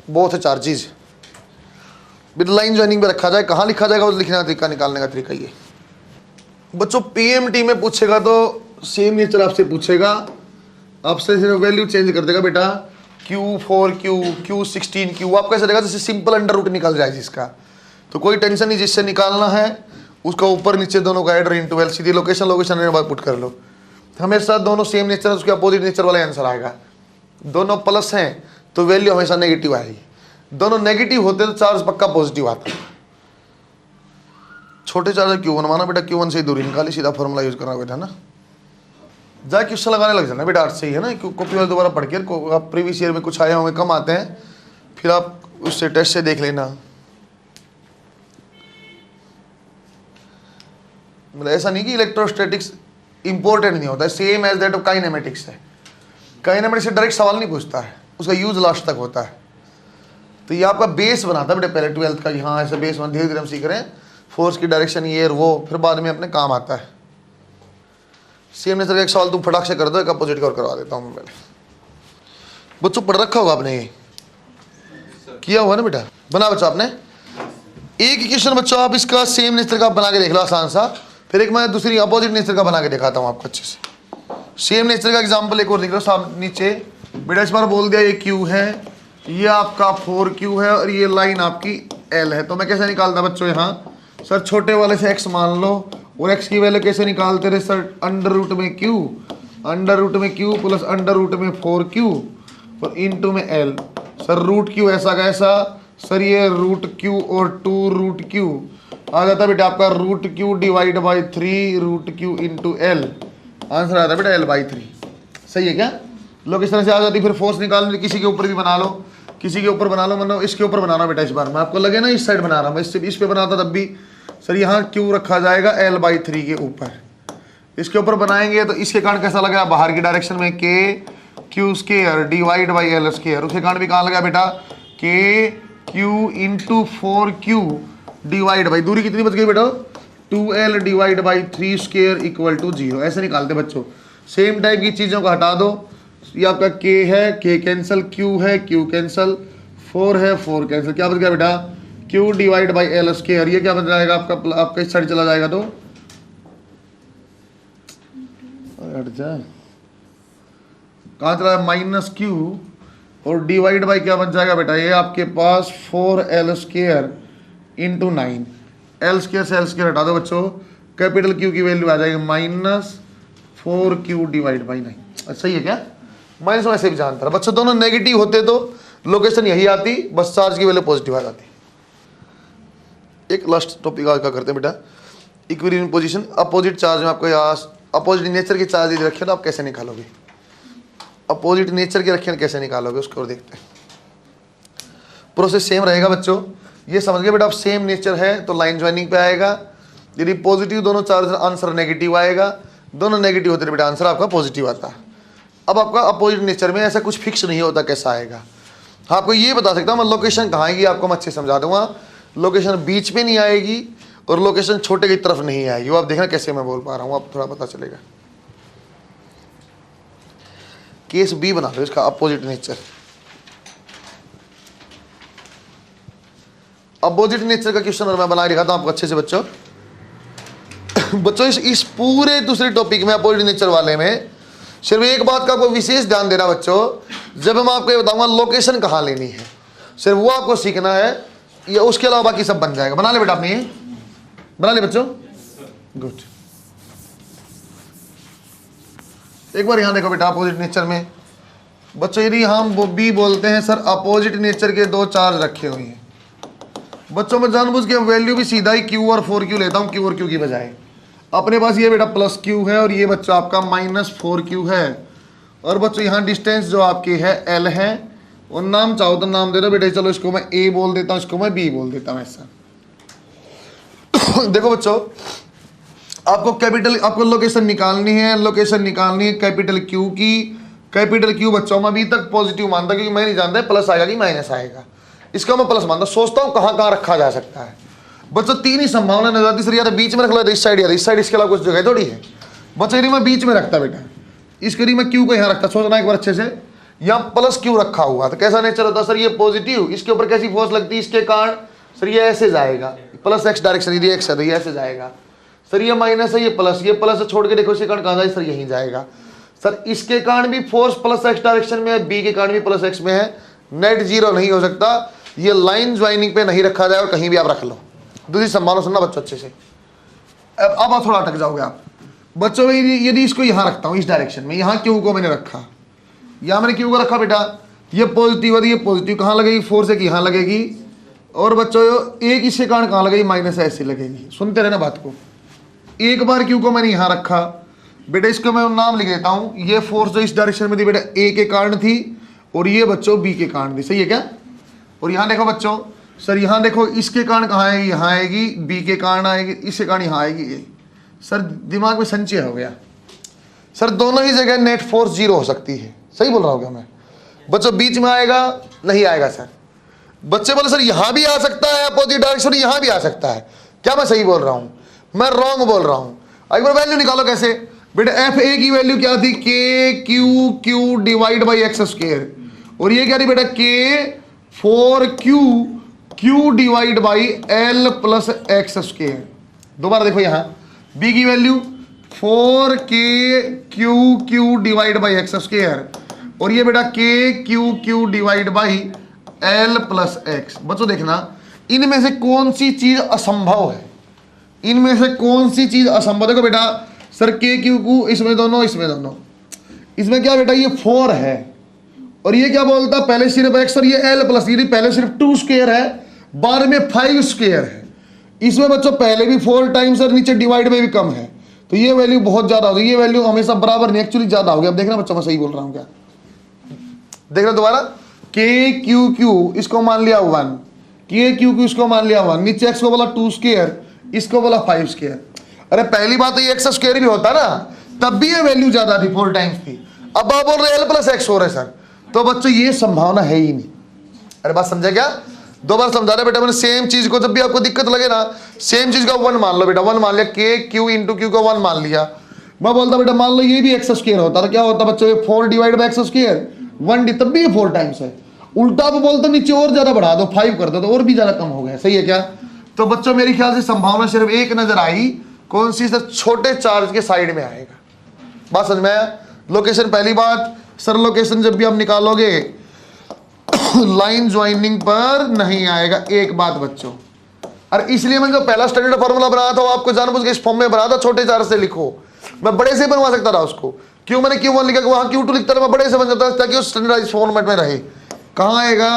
both charges. With line joining पे रखा जाए, कहाँ लिखा जाएगा वो लिखने का तरीका, निकालने का तरीका ये बच्चों। PMT में पूछेगा तो सेम नेचर आपसे पूछेगा, आपसे सिर्फ वैल्यू चेंज कर देगा बेटा, Q4Q, Q16 Q, आप कैसे देगा? जैसे सिंपल अंडर रूट निकल जाए जिसका, तो कोई टेंशन नहीं, जिससे निकालना है उसका ऊपर नीचे दोनों का एडर इंटू एल, सीधी लोकेशन में बात पुट कर लो। हमेशा दोनों सेम नेचर, उसके अपोजिट नेचर वाला आंसर आएगा। दोनों प्लस हैं तो वैल्यू हमेशा नेगेटिव आएगी, दोनों नेगेटिव होते तो चार्ज पक्का पॉजिटिव आता। छोटे चार्ज Q1 माना बेटा, Q1 से ही दूरी निकाली, सीधा फॉर्मूला यूज करना बेटा ना, जा क्वेश्चन लगाने लग जाना बेटा, आर्ट्स से ही है ना, कॉपी वाले दोबारा पढ़ के, आप प्रीवियस ईयर में कुछ आए होंगे, कम आते हैं, फिर आप उससे टेस्ट से देख लेना। मतलब ऐसा नहीं कि इलेक्ट्रोस्टैटिक्स इंपॉर्टेंट नहीं होता है, same as that of kinematics है। काइनेमेटिक्स से डायरेक्ट सवाल नहीं पूछता है, उसका यूज लास्ट तक होता है। तो ये आपका बेस बनाता है बेटा पहले 12th का, हाँ ऐसे बेस बना, धीरे धीरे हम सीख रहे हैं फोर्स की डायरेक्शन ये और वो, फिर बाद में अपने काम आता है। सेम नेचर का एक सवाल तुम फटाक से कर दो, एक अपोजिट का और करवा देता हूँ मैं पहले। बच्चों पढ़ रखा होगा आपने, ये किया हुआ ना बेटा, बना बच्चों आपने एक इक्वेशन बच्चों, आप इसका सेम नेचर का बना के देख लो आसान सा, फिर एक मैं दूसरी अपोजिट नेचर का बना के दिखाता हूँ आपको अच्छे से। सेम नेचर का एग्जांपल एक और लिख लो सामने नीचे बेटा, इस बार बोल दिया ये Q है, ये आपका 4Q है और ये लाइन आपकी L है। तो मैं कैसे निकालता बच्चों, यहाँ सर छोटे वाले से x मान लो और x की वैल्यू कैसे निकालते रहे सर, अंडर रूट में Q प्लस अंडर रूट में 4Q और इनटू में L। सर रूट Q ऐसा कैसा सर, ये रूट Q और 2 रूट Q आ जाता बेटा आपका root Q divide by 3 root Q into L, answer आता बेटा L बाई 3। सही है क्या? लोग इस तरह से आ जाती, फिर फोर्स निकालने किसी के ऊपर भी बना लो, किसी के ऊपर बना लो, मतलब इसके ऊपर बनाना बेटा। इस बार मैं आपको लगे ना इस साइड बना रहा हूँ, मैं इस पे बनाता तब भी सर यहाँ Q रखा जाएगा L बाई 3 के ऊपर, इसके ऊपर बनाएंगे तो इसके कारण कैसा लगेगा, बाहर की डायरेक्शन में KQ square divide by L square, उसके कारण भी कहाँ लगा बेटा KQ into 4Q divide by, दूरी कितनी बच गई बेटा 2L divide by 3 square equal to 0। ऐसे निकालते बच्चों। सेम टाइप की चीज़ों को हटा दो, ये आपका K है, K कैंसिल, Q है, Q कैंसिल, 4 है, 4 कैंसिल, क्या बच गया बेटा Q divide by L square, ये क्या बन जाएगा आपका इस साइड चला जाएगा तो हट जा, कहाँ चला है माइनस Q और डिवाइड बाई क्या बन जाएगा बेटा, ये आपके पास 4L square into 9, L square से L स्क्वायर हटा दो बच्चों, कैपिटल Q की वैल्यू आ जाएगी माइनस 4Q डिवाइड बाई 9। सही है क्या? माइनस वैसे भी जानता है बच्चों, दोनों नेगेटिव होते तो लोकेशन यही आती, बस चार्ज की वैल्यू पॉजिटिव आ जाती। एक लास्ट टॉपिक आज का करते हैं बेटा, इक्विलिब्रियम पोजीशन। अपोजिट चार्ज में आपको यहाँ अपोजिट नेचर के चार्ज यदि रखे तो आप कैसे निकालोगे, अपोजिट नेचर के रखे कैसे निकालोगे उसको और देखते हैं। प्रोसेस सेम रहेगा बच्चों, ये समझ गए बेटा, आप सेम नेचर है तो लाइन ज्वाइनिंग पे आएगा, यदि पॉजिटिव दोनों चार्ज आंसर नेगेटिव आएगा, दोनों नेगेटिव होते बेटा आंसर आपका पॉजिटिव आता है। अब आपका अपोजिट नेचर में ऐसा कुछ फिक्स नहीं होता कैसा आएगा, आपको ये बता सकता हूँ मैं लोकेशन कहाँ आएगी, आपको मैं अच्छे समझा दूंगा। लोकेशन बीच में नहीं आएगी और लोकेशन छोटे की तरफ नहीं आएगी, वो आप देखना कैसे मैं बोल पा रहा हूँ, आप थोड़ा पता चलेगा। केस बी बना लो इसका, अपोजिट नेचर। अपोजिट नेचर का क्वेश्चन और मैं बना के दिखाता हूँ आपको अच्छे से बच्चों। बच्चों इस पूरे दूसरे टॉपिक में अपोजिट नेचर वाले में सिर्फ एक बात का आपको विशेष ध्यान देना बच्चों, जब मैं आपको ये बताऊंगा लोकेशन कहाँ लेनी है, सिर्फ वो आपको सीखना है, या उसके अलावा बाकी सब बन जाएगा। बना ले बेटा आपने, ये बना ले बच्चों, गुड। एक बार यहाँ देखो बेटा, अपोजिट नेचर में बच्चों यदि हम बी बोलते हैं सर, अपोजिट नेचर के दो चार्ज रखे हुए हैं बच्चों, मैं जानबूझ के वैल्यू भी सीधा ही Q और 4Q लेता हूँ, Q और Q की बजाय। अपने पास ये बेटा प्लस Q है और ये बच्चों आपका माइनस 4Q है, और बच्चों यहाँ डिस्टेंस जो आपकी है L है, और नाम चाहो तो नाम दे दो बेटा, चलो इसको मैं A बोल देता हूँ, इसको मैं B बोल देता हूँ ऐसा। देखो बच्चों, आपको कैपिटल, आपको लोकेशन निकालनी है, लोकेशन निकालनी है कैपिटल Q की। कैपिटल Q बच्चों मैं अभी तक पॉजिटिव मानता, क्योंकि मैं नहीं जानता प्लस आएगा कि माइनस आएगा, इसका मैं प्लस मानता, सोचता हूँ कहाँ कहाँ रखा जा सकता है बच्चों। तीन ही संभावना नजर आती, सर या तो बीच में रख लो, इस साइड या इस साइड, इसके अलावा कुछ जगह थोड़ी है बच्चों। यदि मैं बीच में रखता बेटा, इसके लिए मैं Q को यहाँ रखता, सोचना एक बार अच्छे से, यहाँ प्लस Q रखा हुआ तो कैसा नेचर होता सर, ये पॉजिटिव, इसके ऊपर कैसी फोर्स लगती है, इसके कारण सर ये ऐसे जाएगा, प्लस x डायरेक्शन, यदि x है तो ये ऐसे जाएगा। सर ये माइनस है, ये प्लस छोड़ के देखो, इसके कारण कहाँ जाए सर, यहीं जाएगा। सर इसके कारण भी फोर्स प्लस x डायरेक्शन में है, बी के कारण भी प्लस x में है, नेट जीरो नहीं हो सकता, ये लाइन ज्वाइनिंग पे नहीं रखा जाए, और कहीं भी आप रख लो। दूसरी संभावना सुनना बच्चों अच्छे से, अब आप थोड़ा अटक जाओगे आप बच्चों। यदि इसको यहाँ रखता हूँ इस डायरेक्शन में, यहाँ Q को मैंने रखा, यहाँ मैंने Q को रखा बेटा, ये पॉजिटिव है, ये पॉजिटिव कहाँ लगेगी, फोर्स एक यहाँ लगेगी, और बच्चों एक इसके कारण कहाँ लगेगी, माइनस ऐसे लगेगी। सुनते रहना बात को। एक बार Q को मैंने यहाँ रखा बेटा, इसको मैं नाम लिख देता हूँ, ये फोर्स जो इस डायरेक्शन में थी बेटा A के कारण थी, और ये बच्चों B के कारण थी। सही है क्या? और यहाँ देखो बच्चों, सर यहाँ देखो, इसके कारण कहाँ आएगी, यहाँ आएगी, B के कारण आएगी, इसके कारण यहाँ आएगी A। सर दिमाग में संचय हो गया सर, दोनों ही जगह नेट फोर्स जीरो हो सकती है। सही बोल रहा हूँ क्या मैं बच्चों? बीच में आएगा नहीं आएगा सर, बच्चे बोले सर यहां भी आ सकता है अपोजिट डायरेक्शन, यहां भी आ सकता है, क्या मैं सही बोल रहा हूं? मैं रॉन्ग बोल रहा हूं? एक बार वैल्यू निकालो कैसे बेटा। एफ ए की वैल्यू क्या थी? के Q Q divide by x square, और ये क्या थी बेटा? के 4q Q divide by L plus x square. दोबारा देखो यहां बी की value 4k Q Q divide by x square, और ये बेटा के Q Q divide by L plus x. बच्चों देखना इनमें से कौन सी चीज असंभव है, इनमें से कौन सी चीज असंभव? देखो बेटा सर के क्यू क्यू इसमें दोनों, इसमें दोनों, इसमें क्या बेटा? ये 4 है और ये क्या बोलता? पहले सिर्फ एक्स और ये एल प्लस, ये पहले सिर्फ 2 स्क्वायर है, बाद में 5 स्क्वायर है। इसमें बच्चों पहले भी 4 टाइम्स और नीचे डिवाइड में भी कम है, तो ये वैल्यू बहुत ज्यादा होगी। ये वैल्यू हमेशा बराबर नहीं, एक्चुअली ज्यादा होगी। अब देखना बच्चों मैं सही बोल रहा हूं क्या? देखना दोबारा, के क्यू क्यू इसको मान लिया 1, के क्यू क्यू इसको मान लिया 1, नीचे एक्स को बोला 2 स्क्वायर, इसको बोला 5 स्क्वायर। अरे पहली बात तो ये एक्स स्क्वायर भी होता ना, तब भी ये वैल्यू ज्यादा थी, 4 टाइम्स थी। अब आप बोल रहे एल प्लस एक्स हो रहे सर, तो बच्चों ये संभावना है ही नहीं। अरे बात समझा क्या? दो बार समझा रहे बेटा मैंने। सेम चीज को जब भी आपको दिक्कत लगे ना, सेम चीज का 1 मान लो बेटा, 1 मान लिया, के क्यू इंटू क्यू का 1 मान लिया। मैं बोलता बेटा मान लो ये भी एक्स स्क्वायर होता, तो क्या होता बच्चों? 4 डिवाइड बाई एक्स स्क्वायर 1 तब भी ये 4 टाइम्स है। उल्टा आप बोलते नीचे और ज्यादा बढ़ा दो, 5 कर दो, तो और भी ज्यादा कम हो गया। सही है क्या? तो बच्चों मेरे ख्याल से संभावना सिर्फ एक नजर आई, कौन सी? सर छोटे चार्ज के साइड में आएगा। बात समझ में आया? लोकेशन पहली बात सर, लोकेशन जब भी आप निकालोगे लाइन ज्वाइनिंग पर नहीं आएगा। एक बात बच्चों, और इसलिए मैंने जो पहला स्टैंडर्ड फार्मूला बनाया था वो आपको जानबूझ के इस फॉर्म में बनाया था, छोटे चार्ज से लिखो। मैं बड़े से बनवा सकता था उसको, क्यों मैंने Q1 लिखा, वहां Q2 लिखता था, मैं बड़े से बन जाता ताकि वो स्टैंडर्डाइज फॉर्मेट में रहे। कहां आएगा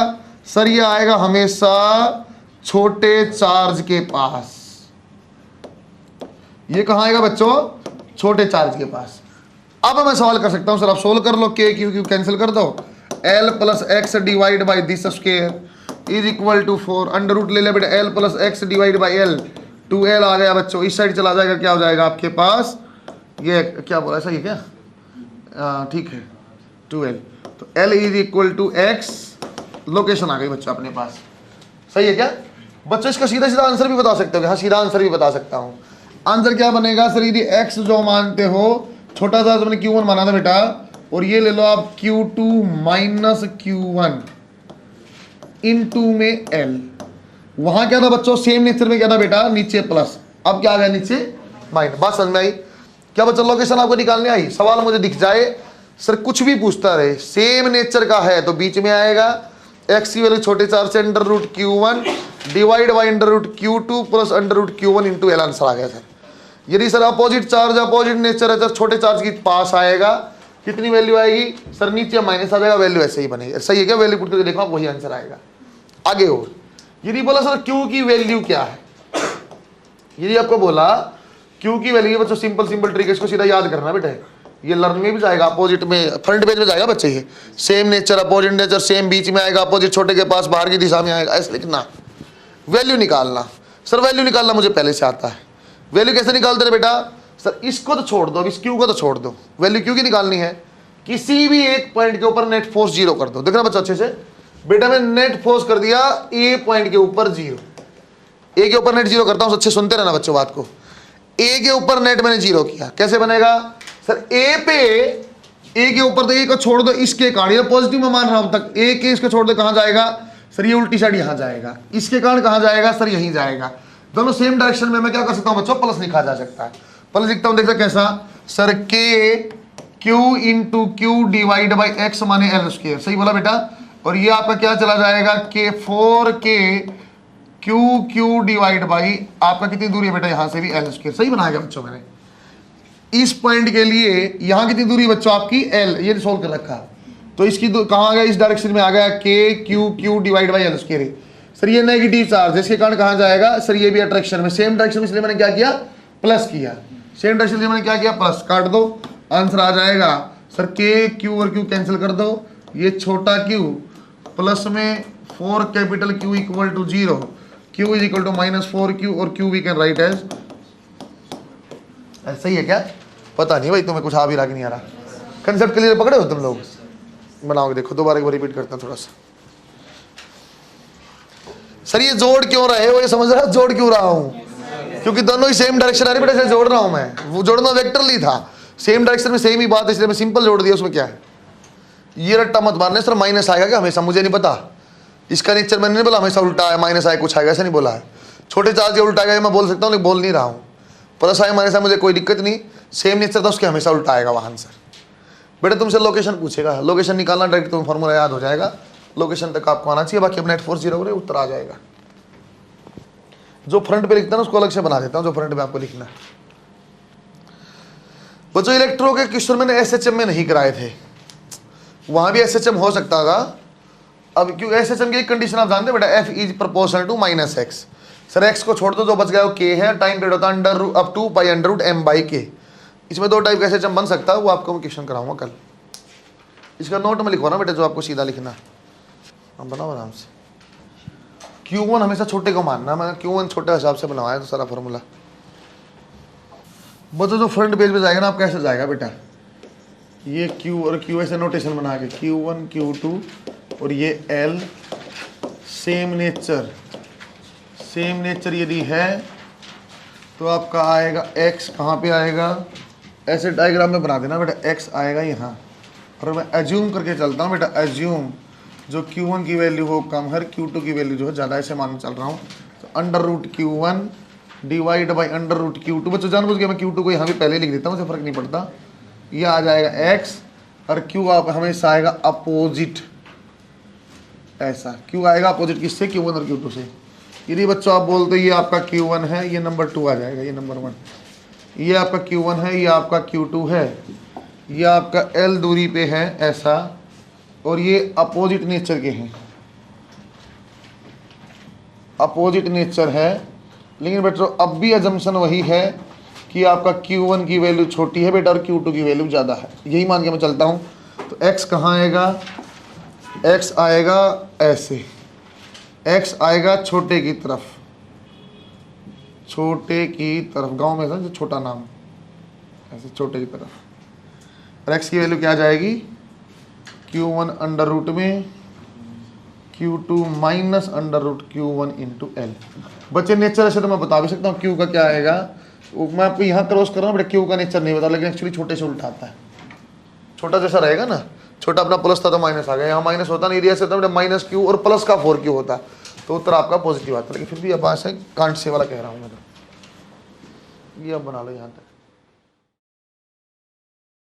सर? ये आएगा हमेशा छोटे चार्ज के पास। ये कहां आएगा बच्चों? छोटे चार्ज के पास। अब मैं सवाल कर सकता हूं सर, आप सोल्व कर लो, के क्यू क्यू कैंसिल कर दो, L plus X divide by this square is equal to 4, under root ले ले बेटा, L plus X divide by L, 2l आ गया बच्चों, इस साइड चला जाएगा, क्या हो जाएगा आपके पास? ये क्या बोला, ऐसा ही क्या? ठीक है 2l, तो l is equal to x, location आ गई बच्चों अपने पास। सही है क्या बच्चों? इसका सीधा सीधा आंसर भी बता सकते हो? हाँ सीधा आंसर भी बता सकता हूँ। आंसर क्या बनेगा सर? यदि x जो मानते हो छोटा सा, तो मैंने Q1 माना था बेटा, और ये ले लो आप Q2 माइनस Q1 इनटू में L। वहां क्या था बच्चों? सेम नेचर में क्या था बेटा? नीचे प्लस, अब क्या आ गया? नीचे माइनस। बात समझ में आई क्या बच्चों? लोकेशन आपको निकालने आई? सवाल मुझे दिख जाए सर, कुछ भी पूछता रहे, सेम नेचर का है तो बीच में आएगा, x की वैल्यू छोटे चार्ज से under root Q1 divide by under root Q2 plus under root Q1 into L। Answer आ गया सर। यदि sir opposite charge opposite nature है तो छोटे चार्ज के पास आएगा, कितनी वैल्यू आएगी सर? नीचे माइनस आ जाएगा, वैल्यू ऐसे ही बनेगी। सही है क्या? वैल्यू पुट करके देखो आप, वही आंसर आएगा। आगे और यदि बोला सर क्यू की वैल्यू क्या है, यदि आपको बोला क्यू की वैल्यू, बच्चों सिंपल सिंपल ट्रिक, इसको सीधा याद करना बेटा। ये लर्न में भी जाएगा, अपोजिट में फ्रंट पेज में जाएगा बच्चे। ये same nature opposite nature, same बीच में आएगा, अपोजिट छोटे के पास बाहर की दिशा में आएगा, ऐसे लिखना। वैल्यू निकालना सर, वैल्यू निकालना मुझे पहले से आता है। वैल्यू कैसे निकालते हैं बेटा? सर इसको तो छोड़ दो, अब इस क्यू को तो छोड़ दो, वैल्यू क्यू की निकालनी है। किसी भी एक पॉइंट के ऊपर नेट फोर्स 0 कर दो। देखना बच्चा अच्छे से बेटा, मैं नेट फोर्स कर दिया ए पॉइंट के ऊपर 0, ए के ऊपर नेट 0 करता हूं। अच्छे सुनते रहना बच्चों बात को। ए के ऊपर नेट मैंने 0 किया, कैसे बनेगा सर? ए पे, ए के ऊपर तो ए को छोड़ दो, इसके कारण पॉजिटिव में मान रहा हूं तक, ए के इसको छोड़ दो, कहां जाएगा सर? ये उल्टी साइड यहां जाएगा, इसके कारण कहां जाएगा सर? यहीं जाएगा। दोनों सेम डायरेक्शन में, मैं क्या कर सकता हूं बच्चों? प्लस लिखा जा सकता है। प्लस लिखता हूं, देखते कैसा सर? के Q into Q divide by x माने एल स्क्वायर। सही बोला बेटा? और ये आपका क्या चला जाएगा? के 4k Q Q divide by आपका कितनी दूरी है बेटा? यहां से भी एल स्क्वायर। सही बनाएगा बच्चों मैंने। इस पॉइंट के लिए यहां कितनी दूरी बच्चों आपकी? एल। ये सोल्व कर रखा, तो इसकी कहां आ गया? इस डायरेक्शन में आ गया, के Q Q divide by L square. Sir ये नेगेटिव चार्ज है, इसके कारण कहां जाएगा सर? ये भी अट्रैक्शन में, सेम डायरेक्शन, इसलिए मैंने क्या किया? प्लस किया। सेम डायरेक्शन इसलिए मैंने क्या किया? प्लस। काट दो, आंसर आ जाएगा सर के क्यू और क्यू कैंसिल कर दो, ये छोटा क्यू प्लस में 4 capital Q equal to 0, Q is equal to -4q, और Q we can write as. सही है क्या? पता नहीं भाई तुम्हें कुछ आ भी रहा कि नहीं आ रहा। कंसेप्ट क्लियर पकड़े हो तुम लोग? बनाओगे देखो, दोबारा एक बार रिपीट करता हूँ थोड़ा सा। सर ये जोड़ क्यों रहे हो, ये समझ रहा है जोड़ क्यों रहा हूँ, क्योंकि दोनों ही सेम डायरेक्शन आ रही बेटा, जोड़ रहा हूँ मैं, वो जोड़ना वेक्टरली था, सेम डायरेक्शन में सेम ही बात है, इसलिए मैं सिंपल जोड़ दिया, उसमें क्या है। ये रट्टा मत मारने सर माइनस आएगा क्या हमेशा, मुझे नहीं पता, इसका नेचर मैंने नहीं बोला हमेशा उल्टा है, माइनस आए कुछ आएगा, ऐसा नहीं बोला है। छोटे चार्ज के उल्टा आएगा मैं बोल सकता हूँ, लेकिन बोल नहीं रहा हूँ। प्लस आए माइनस आए मुझे कोई दिक्कत नहीं, सेम नेचर था उसके हमेशा उल्टा आएगा वाहन सर। बेटा तुमसे लोकेशन पूछेगा, लोकेशन निकालना डायरेक्ट तुम्हें फॉर्मूला याद हो जाएगा, लोकेशन तक आपको आना चाहिए, बाकी अपना 840 उत्तर आ जाएगा। जो फ्रंट पे लिखता है ना उसको अलग से बना देता हूँ, जो फ्रंट पे आपको लिखना है। बच्चों इलेक्ट्रो के क्वेश्चन मैंने एसएचएम में नहीं कराए थे, वहां भी एसएचएम हो सकता था। अब क्यों एसएचएम की एक कंडीशन आप जानते हैं बेटा, F is proportional to minus X. Sir X को छोड़ दो, जो बच गया वो के है, टाइम पीरियड होता है under up two pi under root M by K. इसमें दो टाइप का एसएचएम बन सकता है, वो आपको मैं क्वेश्चन कराऊंगा कल। इसका नोट में लिखवा ना बेटा, जो आपको सीधा लिखना है हम बनाओ आराम से। Q1 हमेशा छोटे को मानना, मैं Q1 छोटे हिसाब से बनवाया तो सारा फॉर्मूला। बच्चों जो फ्रंट पेज पे जाएगा ना, आप कैसे जाएगा बेटा, ये Q और Q ऐसे नोटेशन बना के, Q1 Q2 और ये L सेम नेचर यदि है तो आपका आएगा X कहाँ पे आएगा, ऐसे डायग्राम में बना देना बेटा, X आएगा यहाँ। और मैं एज्यूम करके चलता हूँ बेटा, एज्यूम जो Q1 की वैल्यू हो कम है, Q2 की वैल्यू जो है ज़्यादा, ऐसे मान चल रहा हूँ। तो under root Q1 divide by under root Q2। बच्चों जानबूझ के मैं Q2 को यहाँ भी पहले लिख देता हूँ, मुझे फर्क नहीं पड़ता। ये आ जाएगा X और Q आप हमेशा आएगा अपोजिट, ऐसा Q आएगा अपोजिट किससे, Q1 और Q2 से। यदि बच्चों आप बोलते ये आपका Q1 है, ये नंबर 2 आ जाएगा, ये नंबर 1, ये आपका Q1 है, ये आपका Q2 है, ये आपका L दूरी पे है ऐसा, और ये अपोजिट नेचर के हैं, अपोजिट नेचर है। लेकिन बेटा अब भी अजम्पशन वही है कि आपका Q1 की वैल्यू छोटी है बेटा और Q2 की वैल्यू ज़्यादा है, यही मान के मैं चलता हूँ। तो X कहाँ आएगा, X आएगा ऐसे, X आएगा छोटे की तरफ, गांव में था जो छोटा नाम, ऐसे छोटे की तरफ। और X की वैल्यू क्या आ जाएगी, Q1 अंडर रूट में Q2 minus under root Q1 into L। बच्चे नेचर ऐसे तो मैं बता भी सकता हूँ Q का क्या आएगा, मैं आपको यहाँ क्रॉस कर रहा हूँ बेटा, Q का नेचर नहीं बता, लेकिन एक्चुअली छोटे से उल्टाता है। छोटा जैसा रहेगा ना, छोटा अपना प्लस था तो माइनस आ गया, यहाँ माइनस होता नहीं, ऐसे होता है माइनस Q और प्लस का 4Q होता है, तो उत्तर आपका पॉजिटिव आता है। लेकिन फिर भी अब से कांट से वाला कह रहा हूँ मैं, तो ये अब बना लो यहाँ तक।